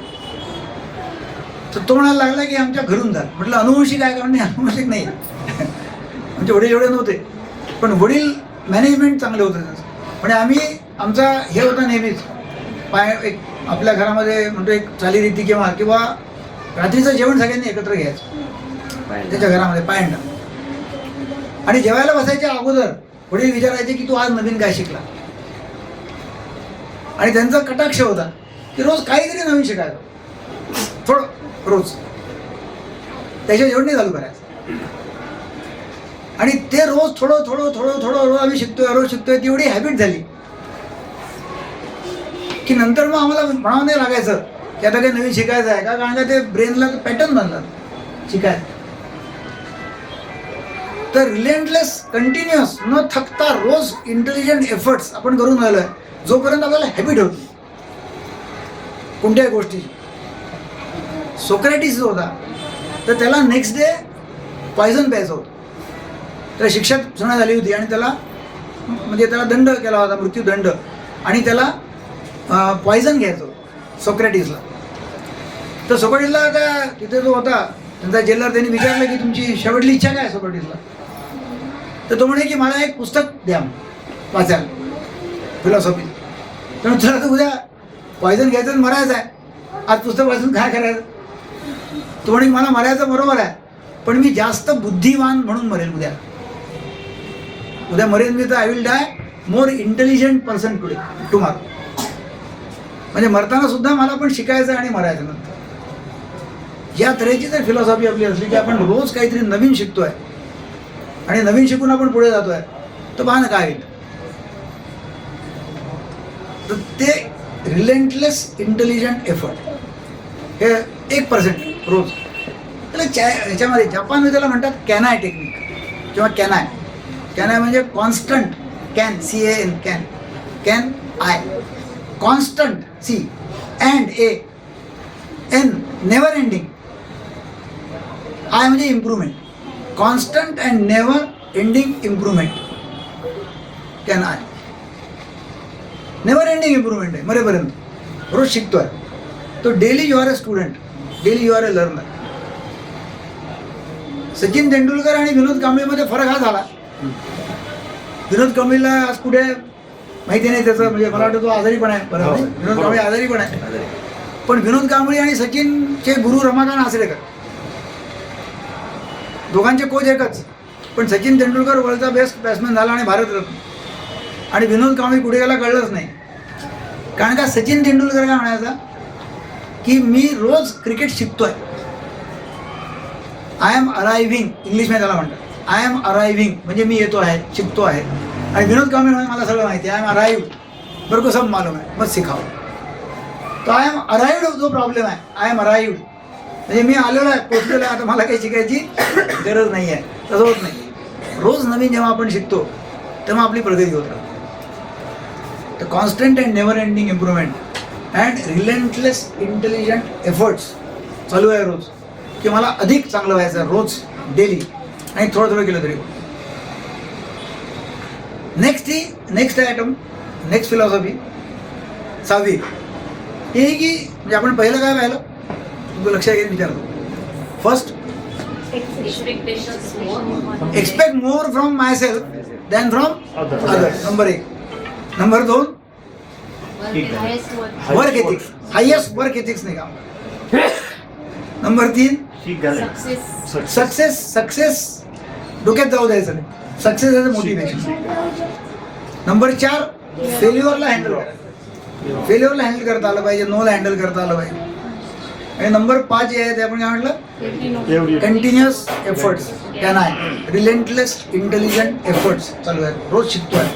[SPEAKER 1] तर तो म्हणायला लागला की आमच्या घरून झालं. म्हटलं अनुवंशिक आहे का. म्हणजे अनुवंशिक नाही, आमचे वडील एवढे नव्हते, पण वडील मॅनेजमेंट चांगले होतं त्यांचं. म्हणजे आम्ही आमचा हे होता नेहमीच एक आपल्या घरामध्ये म्हणतो एक चालीरीती किंवा रात्रीचं जेवण सगळ्यांनी एकत्र घ्यायचं त्याच्या घरामध्ये पायंडा. आणि जेवायला बसायच्या अगोदर वडील विचारायचे की तू आज नवीन काय शिकला. आणि त्यांचा कटाक्ष होता की रोज काहीतरी नवीन शिकायचं, थोडं रोज त्याच्या जेवणी चालू करायचं. आणि ते रोज थोडं थोडं थोडं थोडं रोज आम्ही शिकतोय, रोज शिकतोय. ती एवढी हॅबिट झाली की नंतर मग आम्हाला म्हणावं नाही लागायचं की आता काही नवीन शिकायचं आहे का, कारण का ते ब्रेनला पॅटर्न बनला शिकायचं. तर रिलेंटलेस कंटिन्युअस न थकता रोज इंटेलिजंट एफर्ट्स आपण करून राहिलोय जोपर्यंत आपल्याला हॅबिट होती कोणत्याही गोष्टीची. सोक्रेटिस जो होता तर त्याला नेक्स्ट डे पॉयझन प्यायचं होतं. त्याला शिक्षा सुनात आली होती आणि त्याला म्हणजे त्याला दंड केला होता, मृत्यूदंड. आणि त्याला पॉयझन घ्यायचं होतं सोक्रेटिसला. तर सोक्रेटिसला त्या तिथे जो होता त्यांचा जेलर त्यांनी विचारलं की तुमची शेवटली इच्छा काय आहे सोक्रेटिसला. तर तो म्हणे की मला एक पुस्तक द्या वाचायला फिलॉसॉफी. तर तुला तर उद्या पॉयझन घ्यायचं आणि मरायचं आहे, आज पुस्तक वाचून काय करायचं. तो म्हणे मला मरायचं बरोबर आहे पण मी जास्त बुद्धिवान म्हणून मरेल उद्या. उद्या मरेल मी तर I will die more intelligent person tomorrow. म्हणजे मरताना सुद्धा मला पण शिकायचं आणि मरायचं नंतर. या तऱ्हेची जर फिलॉसॉफी आपली असली की आपण रोज काहीतरी नवीन शिकतोय आणि नवीन शिकून आपण पुढे जातोय तर पहा ना काय होईल. तर ते रिलेंटलेस इंटेलिजंट एफर्ट हे 1% रोज. त्याला याच्यामध्ये जपानमध्ये त्याला म्हणतात कॅनाय टेक्निक किंवा कॅनाय. कॅनाय म्हणजे constant, can CAN can, can I constant C and AN never ending. I म्हणजे improvement, constant and never ending improvement. Can I never ending improvement आहे मरेपर्यंत. रोज शिकतोय तो. Daily you are a student, daily you are a learner. Sachin Tendulkar आणि विनोद कांबळीमध्ये फरक हा झाला. विनोद कांबळीला आज कुठे माहिती नाही त्याचं, म्हणजे मला वाटतं तो आजारी पण आहे. बरोबर, विनोद कांबळी आजारी पण आहे. पण विनोद कांबळी आणि सचिनचे गुरु रमाकांत आचरेकर दोघांचे कोच एकच. पण सचिन तेंडुलकर वर्ल्डचा बेस्ट बॅट्समॅन झाला आणि भारतरत्न. आणि विनोद कांबळी कुठे गेला कळलंच नाही. कारण का सचिन तेंडुलकर काय म्हणायचा की मी रोज क्रिकेट शिकतोय. आय एम अरायव्हिंग, इंग्लिशमध्ये त्याला म्हणतात. आय एम अरायव्हिंग म्हणजे मी येतो आहे, शिकतो आहे. आणि विनोद कांबळी म्हणजे मला सगळं माहिती आहे. आय एम अराइव्ड, मेरे को सब मालूम है, मत सिखाओ. तो आय एम अराइव्ड जो प्रॉब्लेम आहे, आय एम अराइव्ड म्हणजे मी आलेलो आहे, पोचलेलो आहे, आता मला काही शिकायची गरज नाही आहे. तसं होत नाही. रोज नवीन जेव्हा आपण शिकतो तेव्हा आपली प्रगती होत राहते. तर constant and never ending improvement and relentless intelligent efforts चालू आहे रोज की मला अधिक चांगलं व्हायचं रोज डेली. आणि थोडं थोडं केलं तरी. नेक्स्ट आयटम, नेक्स्ट फिलॉसॉफी 6वी हे की म्हणजे आपण पहिलं काय पाहिलं तुझं लक्षात घेऊन विचारतो. First, expect more from myself than from others. Number 1. Number 2, work ethics, highest work ethics नाही का. नंबर 3, सक्सेस डोक्यात जाऊ द्यायचं नाही. Success is motivation. नंबर 4, फेल्युअरला हँडल करता आलं पाहिजे, नोला हँडल करता आलं पाहिजे. आणि नंबर 5 जे आहे ते आपण काय म्हटलं, continuous efforts. Can I, relentless intelligent efforts चालू आहेत. रोज शिकतोय.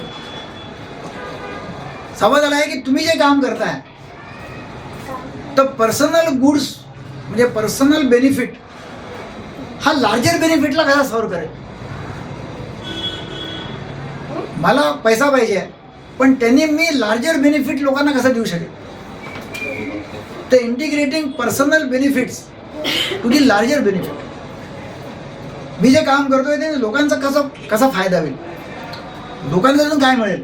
[SPEAKER 1] समज आला आहे की तुम्ही जे काम करताय तर पर्सनल गुड्स म्हणजे पर्सनल बेनिफिट हा लार्जर बेनिफिटला कसा सर्व करेल. मला पैसा पाहिजे पण त्यांनी मी लार्जर बेनिफिट लोकांना कसं देऊ शकेल. तर integrating personal benefits to the larger benefit. मी जे काम करतोय ते लोकांचा कसा फायदा होईल, लोकांकडून काय मिळेल.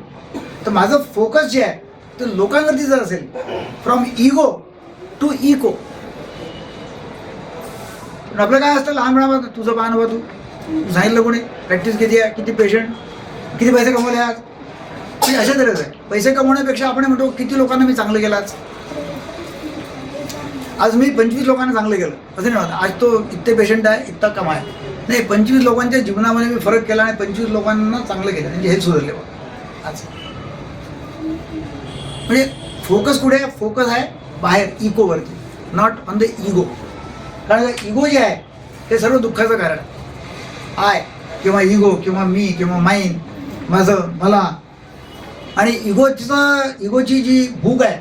[SPEAKER 1] तर माझं फोकस जे आहे ते लोकांवरती जर असेल, फ्रॉम इगो टू इको. आपलं काय असतं लहानपणापासून, तुझं पाहणं बा, तू सांगितलं कोणी प्रॅक्टिस किती आहे, किती पेशंट, किती पैसे कमवले आज. अशा तऱ्हेच आहे. पैसे कमवण्यापेक्षा आपण म्हणतो किती लोकांना मी चांगलं केलं आज. आज मी 25 लोकांना चांगलं केलं असं नाही होत. आज तो इतके पेशंट आहे, इतका कम आहे, नाही 25 लोकांच्या जीवनामध्ये मी फरक केला आणि 25 लोकांना चांगलं केलं, म्हणजे हे सुधारले बघ आज. म्हणजे फोकस कुठे आहे? फोकस आहे बाहेर इगोवरती, नॉट ऑन द इगो. कारण इगो जे आहे ते सर्व दुःखाचं कारण आहे. किंवा इगो किंवा मी किंवा माईन, माझं, मला. आणि इगोची जी भूक आहे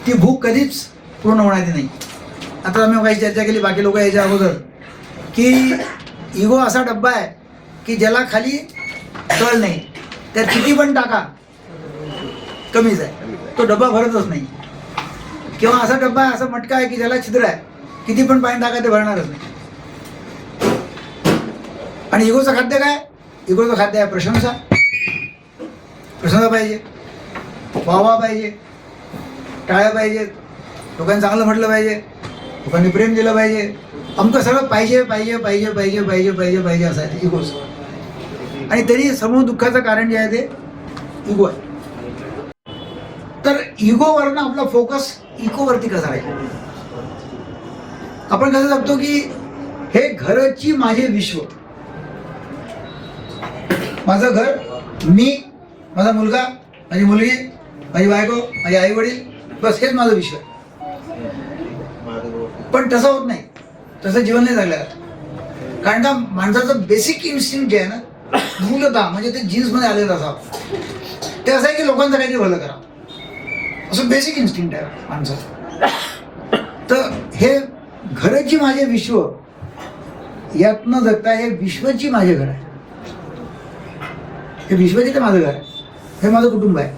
[SPEAKER 1] ती भूक कधीच पूर्ण होणारी नाही. आता आम्ही काही चर्चा केली बाकी लोक यायच्या अगोदर की इगो असा डब्बा आहे की ज्याला खाली तळ नाही, त्यात किती पण टाका कमीच आहे, तो डब्बा भरतच नाही. किंवा असा डब्बा आहे, असा मटका आहे की ज्याला छिद्र आहे, किती पण पाणी टाका ते भरणारच नाही. आणि इगोचं खाद्य काय? इगोचं खाद्य आहे प्रशंसा. प्रशंसा पाहिजे, वाहवा पाहिजे, टाळ्या पाहिजेत, लोकांनी चांगलं म्हटलं पाहिजे, लोकांनी प्रेम दिलं पाहिजे. आमचं सगळं पाहिजे पाहिजे पाहिजे पाहिजे पाहिजे पाहिजे पाहिजे असं आहे इगोच. आणि तरी समूह दुःखाचं कारण जे आहे ते इगो आहे. तर इगोवरनं आपला फोकस इकोवरती कसा राहील? आपण कसं सांगतो की हे घरची माझे विश्व, माझं घर, मी, माझा मुलगा, माझी मुलगी, माझी बायको, माझे आई वडील, बस हेच माझं विश्व आहे. पण तसं होत नाही, तसं जीवन नाही झालं. कारण का माणसाचं बेसिक इन्स्टिंक्ट जे आहे ना, मूलतः म्हणजे ते जीन्समध्ये आलेलं असावं, ते असं आहे की लोकांचं काहीतरी भलं करा, असं बेसिक इन्स्टिंक्ट आहे माणसाचं. तर हे घरची माझे विश्व यातनं जगता हे विश्वची माझे घर आहे, हे विश्वचे ते माझं घर आहे, हे माझं कुटुंब आहे.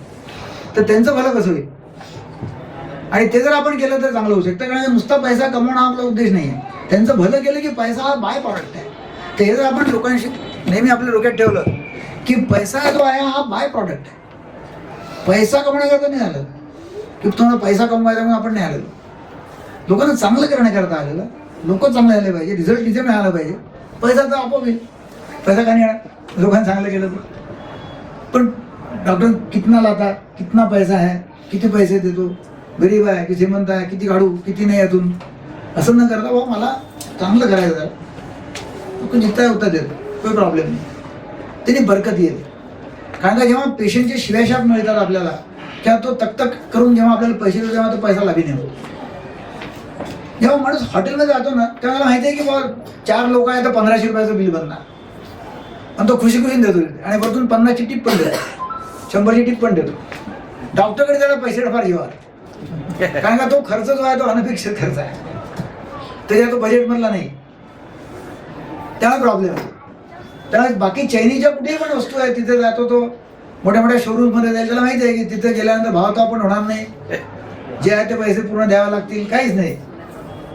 [SPEAKER 1] तर त्यांचं भलं कसं होईल? आणि ते जर आपण केलं तर चांगलं होऊ शकतं. कारण नुसता पैसा कमवणं हा आपला उद्देश नाही आहे. त्यांचं भलं केलं की पैसा हा बाय प्रॉडक्ट आहे. तर हे जर आपण लोकांशी नेहमी आपल्या डोक्यात ठेवलं की पैसा जो आहे हा बाय प्रॉडक्ट आहे, पैसा कमवण्याकरता नाही आलं की तुम्हाला पैसा कमवायचा म्हणून आपण नाही आलेलो. लोकांना चांगलं करण्याकरता आलेलं, लोक चांगले झाले पाहिजे, रिझल्ट तिथे मिळाला पाहिजे. पैसा तर आपोआप येईल, पैसा का नाही येणार? लोकांनी चांगलं केलं तर. पण डॉक्टर कितना लाता, कितना पैसा है, किती पैसे देतो, गरीब आहे की श्रीमंत आहे, किती काढू किती नाही यातून, असं न करता बाबा मला चांगलं करायचं आहे, तो जिथं होता देतो, काही प्रॉब्लेम नाही, त्याने बरकत येते. कारण का जेव्हा पेशंटचे शिव्याशाप मिळतात आपल्याला किंवा तो तक करून जेव्हा आपल्याला पैसे देतो तेव्हा तो पैसा लाभी नाही होतो. जेव्हा माणूस हॉटेलमध्ये जातो ना तेव्हा मला माहिती आहे की बाबा 4 लोक आहेत तर 1500 रुपयाचं बिल बनणार, आणि तो खुशी खुशीने देतो आणि वरतून 50ची टिप पण देतो, 100ची टिप पण देतो. डॉक्टरकडे त्याला पैसे फार येणार, कारण का तो खर्च जो आहे तो अनपेक्षित खर्च आहे, त्याच्या तो बजेटमधला नाही, त्याला प्रॉब्लेम आहे. त्याला बाकी चैनीच्या कुठेही पण वस्तू आहे तिथे जातो तो मोठ्या मोठ्या शोरूममध्ये जाईल, त्याला माहिती आहे की तिथे गेल्यानंतर भाव तो आपण होणार नाही, जे आहे ते पैसे पूर्ण द्यावे लागतील, काहीच नाही.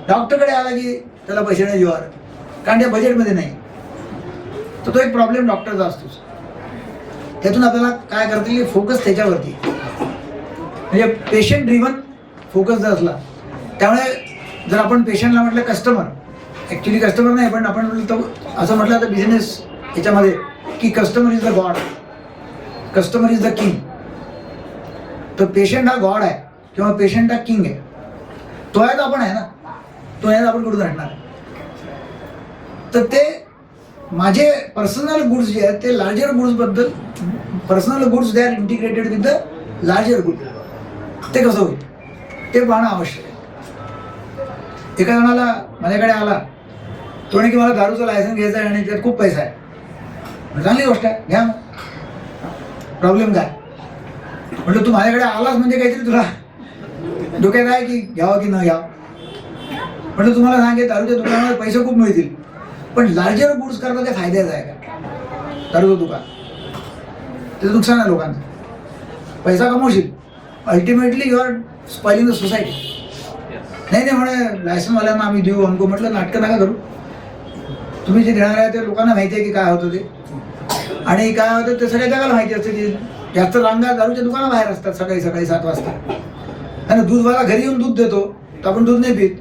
[SPEAKER 1] डॉक्टरकडे आला की त्याला पैसे नाही जीवावर, कारण त्या बजेटमध्ये नाही. तर तो एक प्रॉब्लेम डॉक्टरचा असतोच. त्यातून आपल्याला काय करता येईल? फोकस त्याच्यावरती, म्हणजे पेशंट ड्रिव्हन फोकस जर असला. त्यामुळे जर आपण पेशंटला म्हटलं कस्टमर, ॲक्च्युली कस्टमर नाही पण आपण म्हटलं तर असं म्हटलं तर बिझनेस याच्यामध्ये की customer is the God, customer is the king. तर पेशंट हा गॉड आहे किंवा पेशंट हा किंग आहे. तो आहे तर आपण आहे ना, तो आहे तर आपण कुठून हटणार? तर ते माझे पर्सनल गुड्स जे आहेत ते लार्जर गुड्सबद्दल, personal goods they are integrated with the larger good, ते कसं होईल ते पाहणं आवश्यक आहे. एका जणाला माझ्याकडे आला, तो म्हणे की मला दारूचं लायसन्स घ्यायचं आहे आणि त्यात खूप पैसा आहे. चांगली गोष्ट आहे, घ्या मग, प्रॉब्लेम काय? म्हटलं तू माझ्याकडे आलास म्हणजे काहीतरी तुला डोक्यात आहे की घ्यावं की न घ्यावं. म्हटलं तुम्हाला सांगे दारूच्या दुकानामध्ये पैसे खूप मिळतील, पण लार्जर गुड्स करता ते फायद्याचं आहे का? दारूचं दुकान त्याचं नुकसान आहे लोकांचं, पैसा कमवशील, ultimately you are spoiling the society. नाही नाही म्हणे लायसन्सवाल्यांना आम्ही देऊ हमको. म्हटलं नाटकं नका करू, तुम्ही जे देणार आहे ते लोकांना माहिती आहे की काय होतं ते, आणि काय होतं ते सगळ्या जगाला माहिती असते की जास्त रांगा दारूच्या दुकानाबाहेर असतात सकाळी सकाळी 7 वाजता. आणि दूधवाला घरी येऊन दूध देतो तर आपण दूध नाही पीत,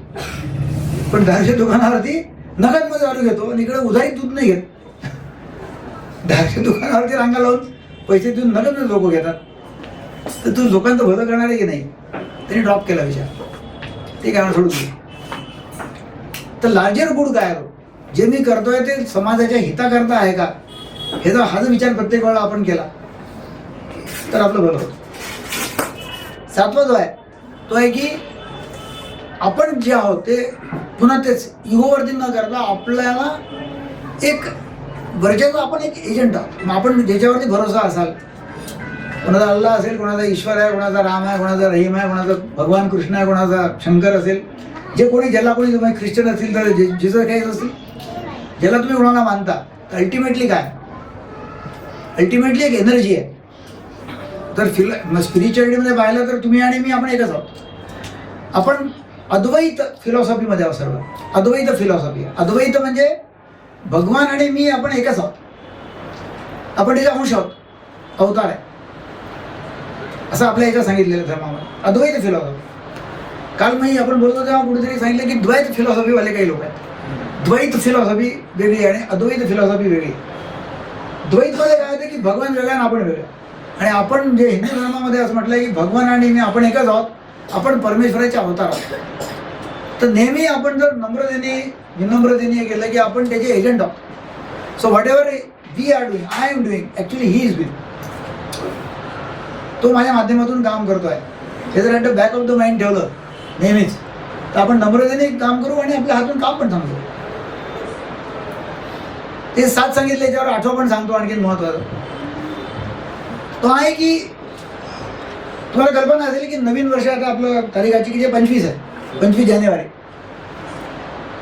[SPEAKER 1] पण दारूच्या दुकानावरती नगदमध्ये दारू घेतो आणि इकडे उधारीत दूध नाही घेत. दारूच्या दुकानावरती रांगा लावून पैसे देऊन नगदमध्ये लोक घेतात. तर तू लोकांचं भलं करणार आहे की नाही? त्यांनी ड्रॉप केला विचार, ते काय सोडून दिलं. तर लार्जर गुड काय आहे, जे मी करतोय ते समाजाच्या हिताकरता आहे का, हे जर हा जर विचार प्रत्येक वेळा आपण केला तर आपलं बरं होतं. सातवा जो आहे तो आहे की आपण जे आहोत ते पुन्हा तेच इगोवरती न करता आपल्याला एक गरजेचं आपण एक एजंट आहोत. मग आपण ज्याच्यावरती भरोसा असाल, कोणाचा अल्लाह असेल, कोणाचा ईश्वर आहे, कोणाचा राम आहे, कोणाचा रहीम आहे, कोणाचा भगवान कृष्ण आहे, कोणाचा शंकर असेल, जे कोणी ज्याला कोणी तुम्ही ख्रिश्चन असतील तर जिजस काही असतील, ज्याला तुम्ही कोणाला मानता, तर अल्टिमेटली काय, अल्टिमेटली एक एनर्जी आहे. तर स्पिरिच्युअलिटीमध्ये पाहिलं तर तुम्ही आणि मी आपण एकच आहोत. आपण अद्वैत फिलॉसॉफीमध्ये आहोत सर्व. अद्वैत फिलॉसॉफी, अद्वैत म्हणजे भगवान आणि मी आपण एकच आहोत. आपण तिचा अंश आहोत, अवतार आहे, असं आपल्या याच्यात सांगितलेलं धर्मामध्ये. अद्वैत फिलॉसॉफी. काल मी आपण बोलतो तेव्हा कुठेतरी सांगितलं की द्वैत फिलॉसॉफीवाले काही लोक आहेत. द्वैत फिलॉसॉफी वेगळी आणि अद्वैत फिलॉसॉफी वेगळी. द्वैतमध्ये काय होतं की भगवान वेगळा आणि आपण वेगळं. आणि आपण जे हिंदू धर्मामध्ये असं म्हटलं की भगवान आणि मी आपण एकच आहोत, आपण परमेश्वराचे अवतार आहोत. तर नेहमी आपण जर नम्रतेने विनम्रतेने केलं की आपण त्याचे एजंट आहोत. So whatever we are doing, I am doing, actually he is doing. तो माझ्या माध्यमातून काम करतो आहे, हे जर at the back of the mind ठेवलं नेहमीच, तर आपण नम्रतेने काम करू आणि आपल्या हातून काम पण सांगतो. ते 7 सांगितले, याच्यावर 8वं पण सांगतो आणखी महत्त्वाचं. तो आहे की तुम्हाला कल्पना असेल की नवीन वर्ष आता आपलं तारीखाची की जे 25 आहे, 25 जानेवारी,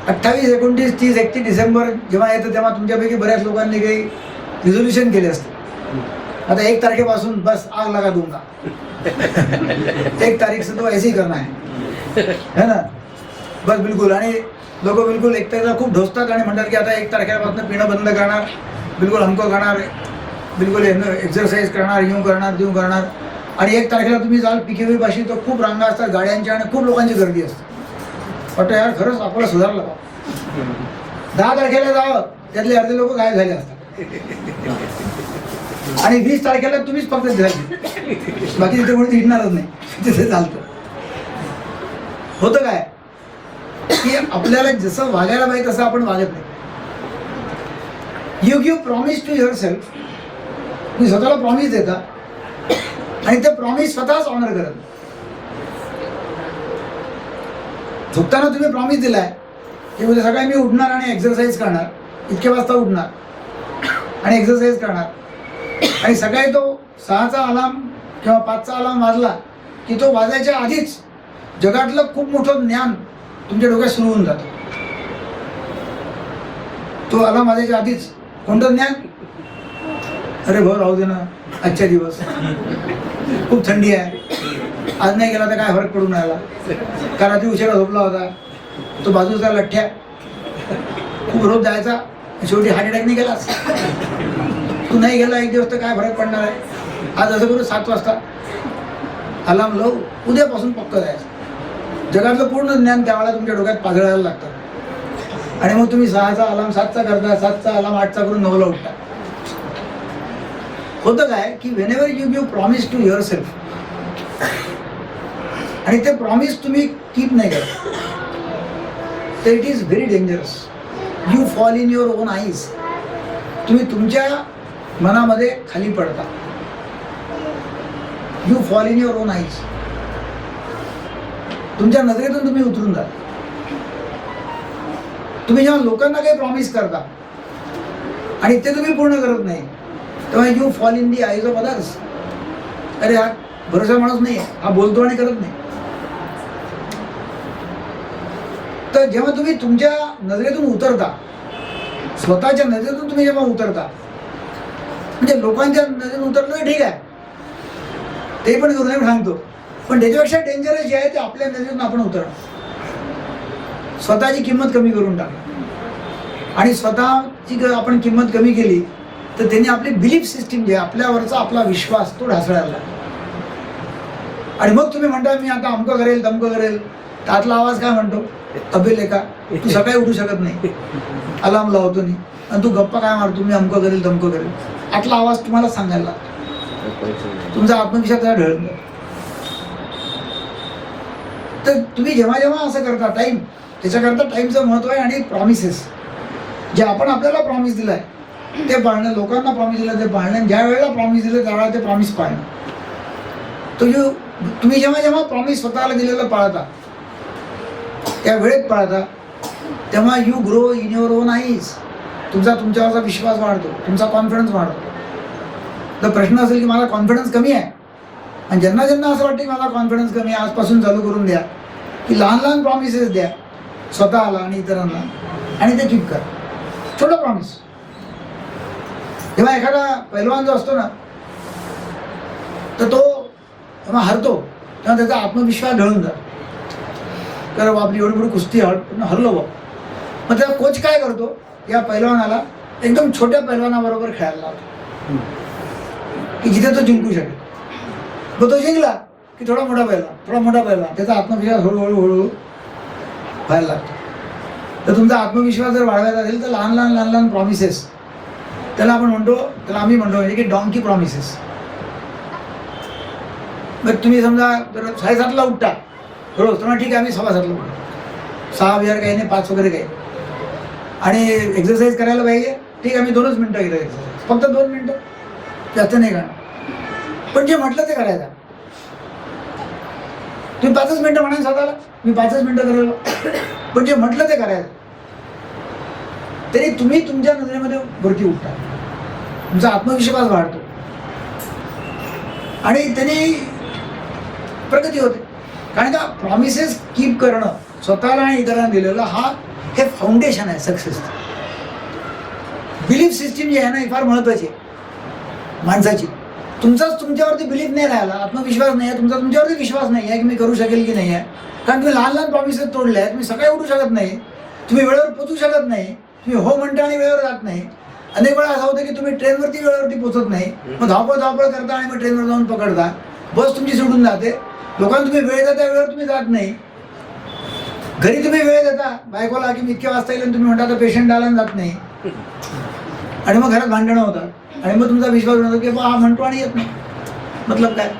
[SPEAKER 1] 28, 29, 30, 31 डिसेंबर जेव्हा येतं तेव्हा तुमच्यापैकी बऱ्याच लोकांनी काही रिझोल्युशन केले असते. आता 1 तारखेपासून बस आग लगा दूंगा, 1 तारीख से तो ऐसे ही करना है ना, बस बिलकुल. आणि लोक बिलकुल एक तारखेला खूप ढोसतात आणि म्हणतात की आता 1 तारखेपासून पिणं बंद करणार, बिलकुल हमको करणार, बिलकुल एक्सरसाइज करणार, यूं करणार, त्यूं करणार. आणि 1 तारखेला तुम्ही जाल PKV पाशी, तर खूप रांगा असतात गाड्यांच्या आणि खूप लोकांची गर्दी असते. वाटतं यार खरंच आपल्याला सुधारलं का. 10 तारखेला जावं, त्यातले अर्धे लोक गायब झाले असतात. आणि 20 तारखेला तुम्हीच फक्त झाली, बाकी तिथे कोणी हिटणारच नाही, तिथे चालतं. होतं काय की आपल्याला जसं वागायला पाहिजे तसं आपण वागत नाही. You give promise to yourself. तुम्ही स्वतःला प्रॉमिस देता आणि ते प्रॉमिस स्वतःच ऑनर करत. झोपताना तुम्ही प्रॉमिस दिलाय की उद्या सकाळी मी उठणार आणि एक्सरसाइज करणार, इतक्या वाजता उठणार आणि एक्सरसाइज करणार. आणि सकाळी तो 6चा अलार्म किंवा 5चा अलार्म वाजला की तो वाजायच्या आधीच जगातलं खूप मोठं ज्ञान तुमच्या डोक्यात सुरू होऊन जातं. तो अलार्म वाजायच्या आधीच कोणतं ज्ञान, अरे भाऊ राहू दे ना, आजच्या दिवस खूप थंडी आहे, आज नाही गेला तर काय फरक पडून राहिला, का रात्री उशिरा झोपला होता, तो बाजूचा लठ्ठ्या खूप रोज जायचा, शेवटी हार्ट अटॅक नाही गेलास, तू नाही गेला 1 दिवस तर काय फरक पडणार आहे, आज असं करू 7 वाजता अलार्म लावू, उद्यापासून पक्क जायचं. जगातलं पूर्ण ज्ञान त्यावेळेला तुमच्या डोक्यात पाजळायला लागतं. आणि मग तुम्ही 6चा अलार्म 7चा करता, 7चा अलार्म 8चा करून 9ला उठता. होतं काय की whenever you give promise to yourself आणि ते प्रॉमिस तुम्ही कीप नाही करत, तर it is very dangerous. You fall in your own eyes. तुम्ही तुमच्या मनामध्ये खाली पडता. You fall in your own eyes. तुमच्या नजरेतून तुम्ही उतरून जाता. तुम्ही जेव्हा लोकांना काही प्रॉमिस करता आणि ते तुम्ही पूर्ण करत नाही, तेव्हा you fall in the eyes of others. अरे हा भरोसा माणूस नाही आहे, हा बोलतो आणि करत नाही. तर जेव्हा तुम्ही तुमच्या नजरेतून उतरता, स्वतःच्या नजरेतून तुम्ही जेव्हा उतरता, म्हणजे लोकांच्या नजरेतून उतरलं तर ठीक आहे, ते पण करून सांगतो, पण त्याच्यापेक्षा डेंजरस जे आहे ते आपल्या नजरेतून आपण उतरणं. स्वतःची किंमत कमी करून टाकणं. आणि स्वतःची आपण किंमत कमी केली तर त्यांनी आपली बिलीफ सिस्टीम जे आपल्यावरचा आपला विश्वास तो ढासळायला लागला. आणि मग तुम्ही म्हणता मी आता अमकं करेल तमकं करेल, तर आतला आवाज काय म्हणतो, अभिलेखा तू सकाळी उठू शकत नाही, अलार्म लावतो नाही, आणि तू गप्पा काय मारतो मी अमकं करेल तमकं करेल. आतला आवाज तुम्हाला सांगायला लागतो, तुमचा आत्मविश्वास त्याला ढळतो. तर तुम्ही जेव्हा जेव्हा असं करता टाईम त्याच्याकरता टाईमचं महत्त्व आहे. आणि प्रॉमिसेस जे आपण आपल्याला प्रॉमिस दिलं आहे ते पाळणं, लोकांना प्रॉमिस दिलं ते पाळणं, ज्या वेळेला प्रॉमिस दिलं त्यावेळेला ते प्रॉमिस पाळणं. तुम्ही जेव्हा जेव्हा प्रॉमिस स्वतःला दिलेलं पाळता, त्या वेळेत पाळता, तेव्हा you grow in your own eyes. तुमच्यावरचा विश्वास वाढतो, तुमचा कॉन्फिडन्स वाढतो. तर प्रश्न असेल की मला कॉन्फिडन्स कमी आहे, आणि ज्यांना ज्यांना असं वाटतं की मला कॉन्फिडन्स कमी आहे, आजपासून चालू करून द्या की लहान लहान प्रॉमिसेस द्या स्वतःला आणि इतरांना, आणि ते कीप करा. छोटं प्रॉमिस. जेव्हा एखादा पैलवान जो असतो ना, तर तो जेव्हा हरतो तेव्हा त्याचा आत्मविश्वास ढळून जातो. तर आपली एवढी मोठी कुस्ती हरलो बा. मग तेव्हा कोच काय करतो, या पैलवानाला एकदम छोट्या पैलवानाबरोबर खेळायला लावतो की जिथे तो जिंकू शकेल. मग तो जिंकला की थोडा मोठा पैलवान, त्याचा आत्मविश्वास हळूहळू व्हायला लागतो. तर तुमचा आत्मविश्वास जर वाढवायचा असेल तर लहान लहान प्रॉमिसेस, त्याला आम्ही म्हणतो म्हणजे की डॉंकी प्रॉमिसेस. मग तुम्ही समजा जर 7:30ला उठता रोज, तर ठीक आहे आम्ही 7:15ला उठतो, 6 वगैरे काही नाही, 5 वगैरे काही, आणि एक्सरसाइज करायला पाहिजे, ठीक आहे मी 2च मिनटं घेतो एक्सरसाइज, फक्त 2 मिनटं, जास्त नाही करणार. पण जे म्हटलं ते करायचं. तुम्ही 5च मिनटं म्हणाल स्वतःला, मी 5च मिनटं करेल, पण जे म्हटलं ते करायचं. तरी तुम्ही तुमच्या नजरेमध्ये वरती उठता, तुमचा आत्मविश्वास वाढतो आणि त्यांनी प्रगती होते. कारण का प्रॉमिसेस कीप करणं स्वतःला आणि इतरांना दिलेलं हे फाउंडेशन आहे सक्सेसचं. बिलीफ सिस्टीम जी आहे ना, ही फार महत्त्वाची आहे माणसाची. तुमच्यावरती बिलीफ नाही राहिला, आत्मविश्वास नाही आहे, तुमच्यावरती विश्वास नाही आहे की मी करू शकेल की नाही आहे. कारण तुम्ही लहान लहान प्रॉमिसेस तोडले आहेत. तुम्ही सकाळी उठू शकत नाही, तुम्ही वेळेवर पोचू शकत नाही, तुम्ही हो म्हणता आणि वेळेवर जात नाही. अनेक वेळा असं होतं की तुम्ही ट्रेनवरती वेळेवरती पोचत नाही, मग धावपळ करता आणि मग ट्रेनवर जाऊन पकडता, बस तुमची सुटून जाते, लोकांना तुम्ही वेळ देता, वेळेवर तुम्ही जात नाही. घरी तुम्ही वेळ देता बायकोला की मी इतक्या वाजता येईल, आणि तुम्ही म्हणता तर पेशंट आला जात नाही, आणि मग घरात भांडणं होतात, आणि मग तुमचा विश्वास होतो की हा म्हणतो आणि येत नाही. मतलब काय?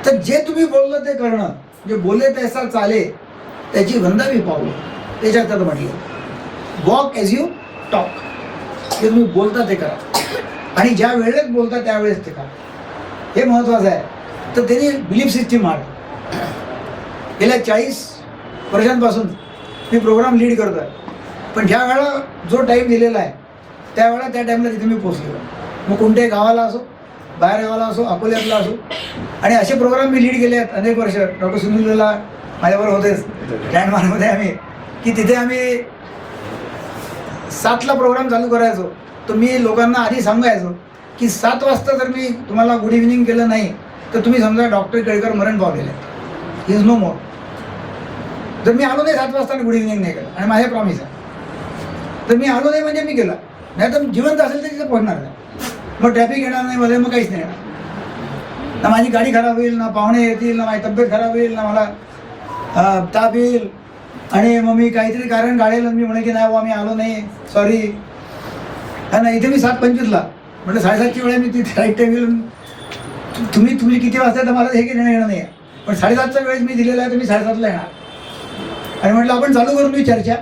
[SPEAKER 1] तर जे तुम्ही बोललं ते करणं, जे बोलले तैसा चाले त्याची वंदावी पावलं, त्याच्यात म्हटलं वॉक ॲज यू टॉक. जे तुम्ही बोलता ते करा, आणि ज्या वेळेत बोलता त्यावेळेस ते करा, हे महत्त्वाचं आहे. तर त्यांनी बिलीफ सिस्टीम गेल्या 40 वर्षांपासून मी प्रोग्राम लीड करतो आहे. पण ज्या वेळेला जो टाईम दिलेला आहे त्यावेळेला त्या टाईमला तिथे मी पोचलेलो. मग कोणत्याही गावाला असो, बाहेर गावाला असो, अकोल्यातला असो, आणि असे प्रोग्राम मी लीड केले आहेत अनेक वर्ष. डॉक्टर सुनीलला माझ्याबरोबर होतेच लँडमार्कमध्ये आम्ही, की तिथे आम्ही 7ला प्रोग्राम चालू करायचो. तर मी लोकांना आधी सांगायचो की 7 वाजता जर मी तुम्हाला गुड इव्हिनिंग केलं नाही तर तुम्ही समजा डॉक्टर केळकर मरण पावलेले आहे, इज नो मोर. जर मी आलो नाही 7 वाजता आणि गुड इव्हिनिंग नाही केलं, आणि माझे प्रॉमिस आहे, तर मी आलो नाही म्हणजे मी केलं नाही, तर जिवंत असेल तर तिथे पोहोचणार नाही. मग ट्रॅफिक येणार नाही मध्ये, मग काहीच नाही येणार ना, माझी गाडी खराब होईल ना, पाहुणे येतील ना, माझी तब्येत खराब होईल ना, मला ताप येईल, आणि मग मी काहीतरी कारण काढेल, मी म्हणे की नाही बाबा मी आलो नाही, सॉरी. हा ना, इथे मी 7:25ला म्हटलं 7:30ची वेळ मी तिथे राईट टाईम येईल. तुम्ही किती वाजता तर मला हे की नाही येणं नाही आहे, पण 7:30चा वेळेस मी दिलेला आहे, तर मी 7:30ला येणार. आणि म्हटलं आपण चालू करून देऊ चर्चा,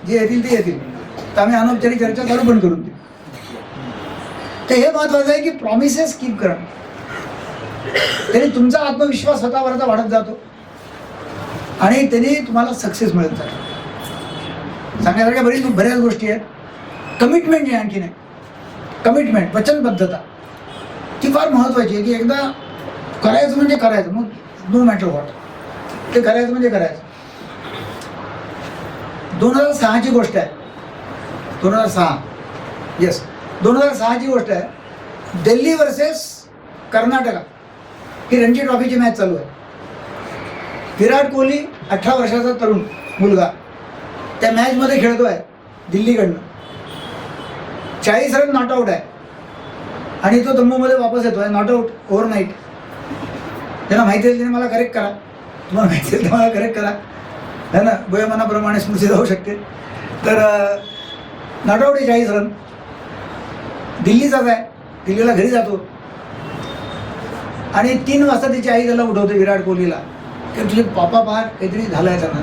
[SPEAKER 1] जे येतील ते येतील, तर आम्ही अनौपचारिक चर्चा चालू पण करून देऊ. तर हे महत्त्वाचं आहे की प्रॉमिसेस कीप करणं, त्याने तुमचा आत्मविश्वास स्वतःवरचा वाढत जातो, आणि त्याने तुम्हाला सक्सेस मिळत जातो. सांगण्यासारख्या बऱ्याच गोष्टी आहेत. कमिटमेंट जी आणखी नाही, कमिटमेंट, वचनबद्धता, ती फार महत्त्वाची आहे. की एकदा करायचं म्हणजे करायचं, मग नो मॅटर व्हॉट, ते करायचं म्हणजे करायचं. 2006ची गोष्ट आहे, 2006, येस 2006ची गोष्ट आहे. दिल्ली वर्सेस कर्नाटका ही रणजी ट्रॉफीची मॅच चालू आहे. विराट कोहली 18 वर्षाचा तरुण मुलगा त्या मॅचमध्ये खेळतो आहे दिल्लीकडनं. 40 रन नॉट आऊट आहे, आणि तो जम्मूमध्ये वापस येतो आहे नॉट आऊट ओव्हरनाईट. त्यांना माहिती आहे, त्याने मला करेक्ट करा, तुम्हाला माहिती आहे तर मला करेक्ट करा, है ना, वयोमानाप्रमाणे स्मृती जाऊ शकते. तर नॉट आऊट आहे 40 रन. दिल्लीचाच आहे, दिल्लीला घरी जातो, आणि 3 वाजता तिची आई त्याला उठवते विराट कोहलीला की तुझे पापा पार काहीतरी झालं आहे त्यांना.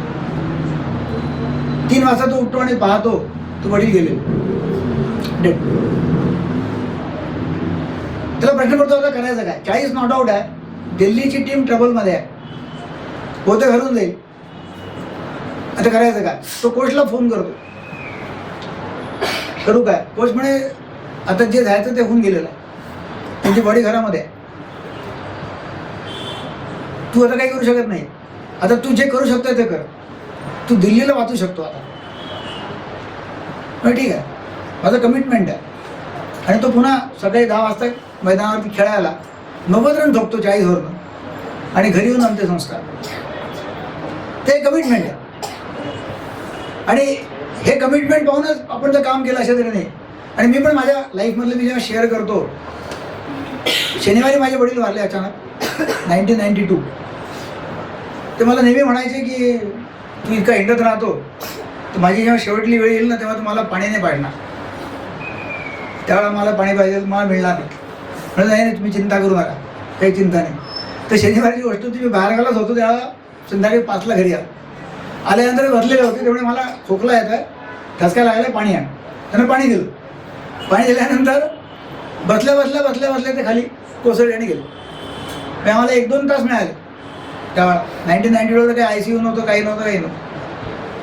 [SPEAKER 1] 3 वाजता तो उठतो आणि पाहतो तो वडील गेले डेड. त्याला प्रश्न पडतो आता करायचं काय. 40 नॉट आउट आहे, दिल्लीची टीम ट्रबलमध्ये आहे, होते घरून जाईल, आता करायचं काय. तो कोचला फोन करतो, करू काय. कोच म्हणे आता जे जायचं ते होऊन गेलेलं आहे, त्यांची बॉडी घरामध्ये आहे, तू आता काही करू शकत नाही. आता तू जे करू शकतो ते कर, तू दिल्लीला वाचू शकतो आता. ठीक आहे, माझं कमिटमेंट आहे. आणि तो पुन्हा सकाळी 10 वाजता मैदानावरती खेळायला 90 रन ठोकतो 40 ओव्हरनं आणि घरी येऊन अंत्यसंस्कार. ते कमिटमेंट आहे. आणि हे कमिटमेंट पाहूनच आपण जर काम केलं अशा तऱ्हेने. आणि मी पण माझ्या लाईफमधलं मी जेव्हा शेअर करतो, शनिवारी माझे वडील वारले अचानक 1992. ते मला नेहमी म्हणायचे की तू इतका हिंडत राहतो तर माझी जेव्हा शेवटली वेळ येईल ना तेव्हा तुम्हाला पाणी नाही पाडणार, त्यावेळेला मला पाणी पाहिजे, मला मिळणार नाही. म्हणून नाही तुम्ही चिंता करू नका, काही चिंता नाही. तर शनिवारची गोष्ट होती, मी बाहेर गावालाच होतो, त्यावेळेला संध्याकाळी 5ला घरी आल्यानंतर भरलेले होते, त्यामुळे मला खोकला येत आहे, ठसका लागला, पाणी आण. त्यानं पाणी दिलं. पाणी दिल्यानंतर बसल्या ते खाली कोसळल्याने गेले. मी आम्हाला 1-2 तास मिळाले त्यावेळेला. 1992 काही ICU नव्हतं, काही नव्हतं.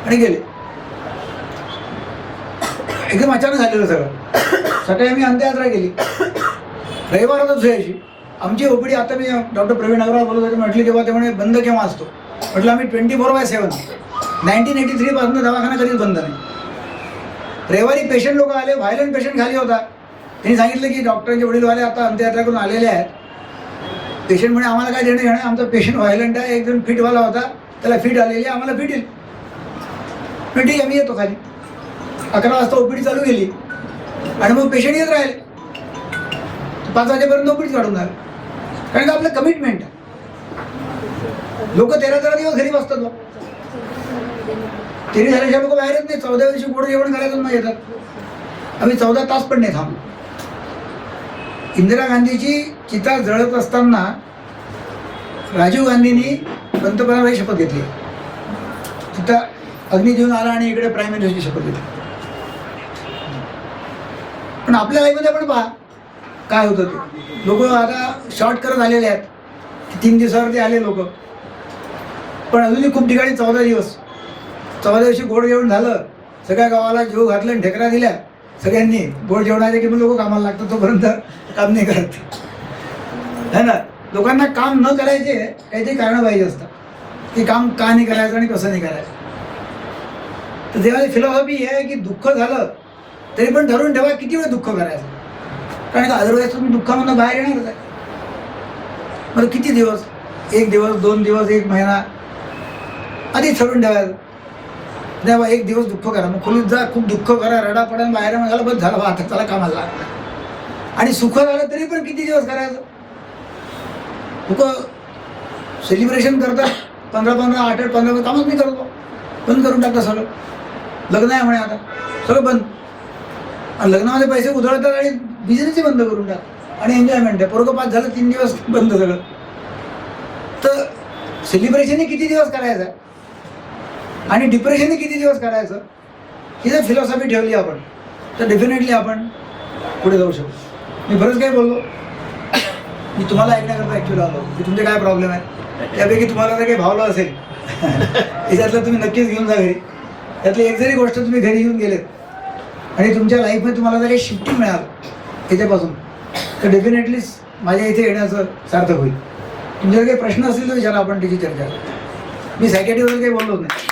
[SPEAKER 1] आणि गेले. एकदम अचानक झालेलं सगळं. सकाळी आम्ही अंत्ययात्रा केली, रविवार होता दुसऱ्याशी. आमची ओपीडी आता मी डॉक्टर प्रवीण अग्रवाल बोलत होते, म्हटली तेव्हा ते म्हणे बंद केव्हा असतो. म्हटलं आम्ही 24/7. 1983 पासून दवाखाना कधीच बंद नाही. रविवारी पेशंट लोक आले, व्हायलंट पेशंट खाली होता. त्यांनी सांगितलं की डॉक्टरांचे वडीलवाले आता अंत्ययात्रा करून आलेले आहेत. पेशंट म्हणे आम्हाला काय देणं घेणं, आमचा पेशंट व्हायलंट आहे, एक जण फिटवाला होता, त्याला फिट आलेली आहे, आम्हाला फिट येईल. पण ठीक आहे, मी येतो खाली. 11 वाजता ओपीडी चालू केली आणि मग पेशंट येत राहिले. 5 वाजेपर्यंत ओपीडी काढून झालं. कारण का आपलं कमिटमेंट आहे. लोक 13 दिवस घरी बसतात. बघ 13 झाल्याशिवाय लोक बाहेर येत नाही. 14व्या दिवशी गोड जेवण करायचं मग येतात. आम्ही 14 तास पण नाही थांबलो. इंदिरा गांधीची चिता जळत असताना राजीव गांधींनी पंतप्रधानाची शपथ घेतली. तिथं अग्नी देऊन आला आणि इकडे प्राईम मिनिस्टरची शपथ घेतली. पण आपल्या लाईफमध्ये पण पहा काय होतं ते. लोक आता शॉर्ट करत आलेले आहेत की 3 दिवसावरती आले लोक. पण अजूनही खूप ठिकाणी 14 दिवस. 14 दिवशी गोड जेवण झालं, सगळ्या गावाला जेव घातलं आणि ढेकरा दिल्या सगळ्यांनी. गोड जेवणाचे की मग लोक कामाला लागतात, तोपर्यंत काम नाही करत है ना. लोकांना काम न करायचे काहीतरी कारणं पाहिजे असतात की काम का नाही करायचं आणि कसं नाही करायचं. तर तेव्हा फिलॉसॉफी ही आहे की दुःख झालं तरी पण ठरवून ठेवा किती वेळ दुःख करायचं. कारण का अदरवाईज तुम्ही दुःखामधून बाहेर येणारच आहे. मग किती दिवस, 1 दिवस 2 दिवस 1 महिना आधीच ठरवून ठेवायचं. तेव्हा 1 दिवस दुःख करा, मग खोलीत जा, खूप दुःख करा, रडापडा, बाहेर झालं बस झालं, आता त्याला कामाला लागतं. आणि सुख झालं तरी पण किती दिवस करायचं. लोक सेलिब्रेशन करतात 15-15, 8-8, 15 कामच नाही करतो, बंद करून टाकतात सगळं. लग्न आहे म्हणे आता सगळं बंद. आणि लग्नामध्ये पैसे उधळतात आणि बिझनेसही बंद करून टाकतात. आणि एन्जॉयमेंट आहे, पोरगं पास झालं 3 दिवस बंद सगळं. तर सेलिब्रेशनही किती दिवस करायचं आणि डिप्रेशनही किती दिवस करायचं, ही जर फिलॉसॉफी ठेवली आपण तर डेफिनेटली आपण पुढे जाऊ शकतो. मी बरंच काही बोललो, मी तुम्हाला ऐकण्याकरता ॲक्च्युअली आलो की तुमचे काय प्रॉब्लेम आहे. त्यापैकी तुम्हाला जर काही भावलं असेल याच्यातलं तुम्ही नक्कीच घेऊन जा घरी. त्यातली एक जरी गोष्ट तुम्ही घरी घेऊन गेलेत आणि तुमच्या लाईफमध्ये तुम्हाला जर काही शिफ्टिंग मिळालं त्याच्यापासून, तर डेफिनेटलीच माझ्या इथे येण्याचं सार्थक होईल. तुमचे काही प्रश्न असतील तर विचारा, आपण त्याची चर्चा. मी सायकॅट्रिस्टवर काही बोललोच नाही.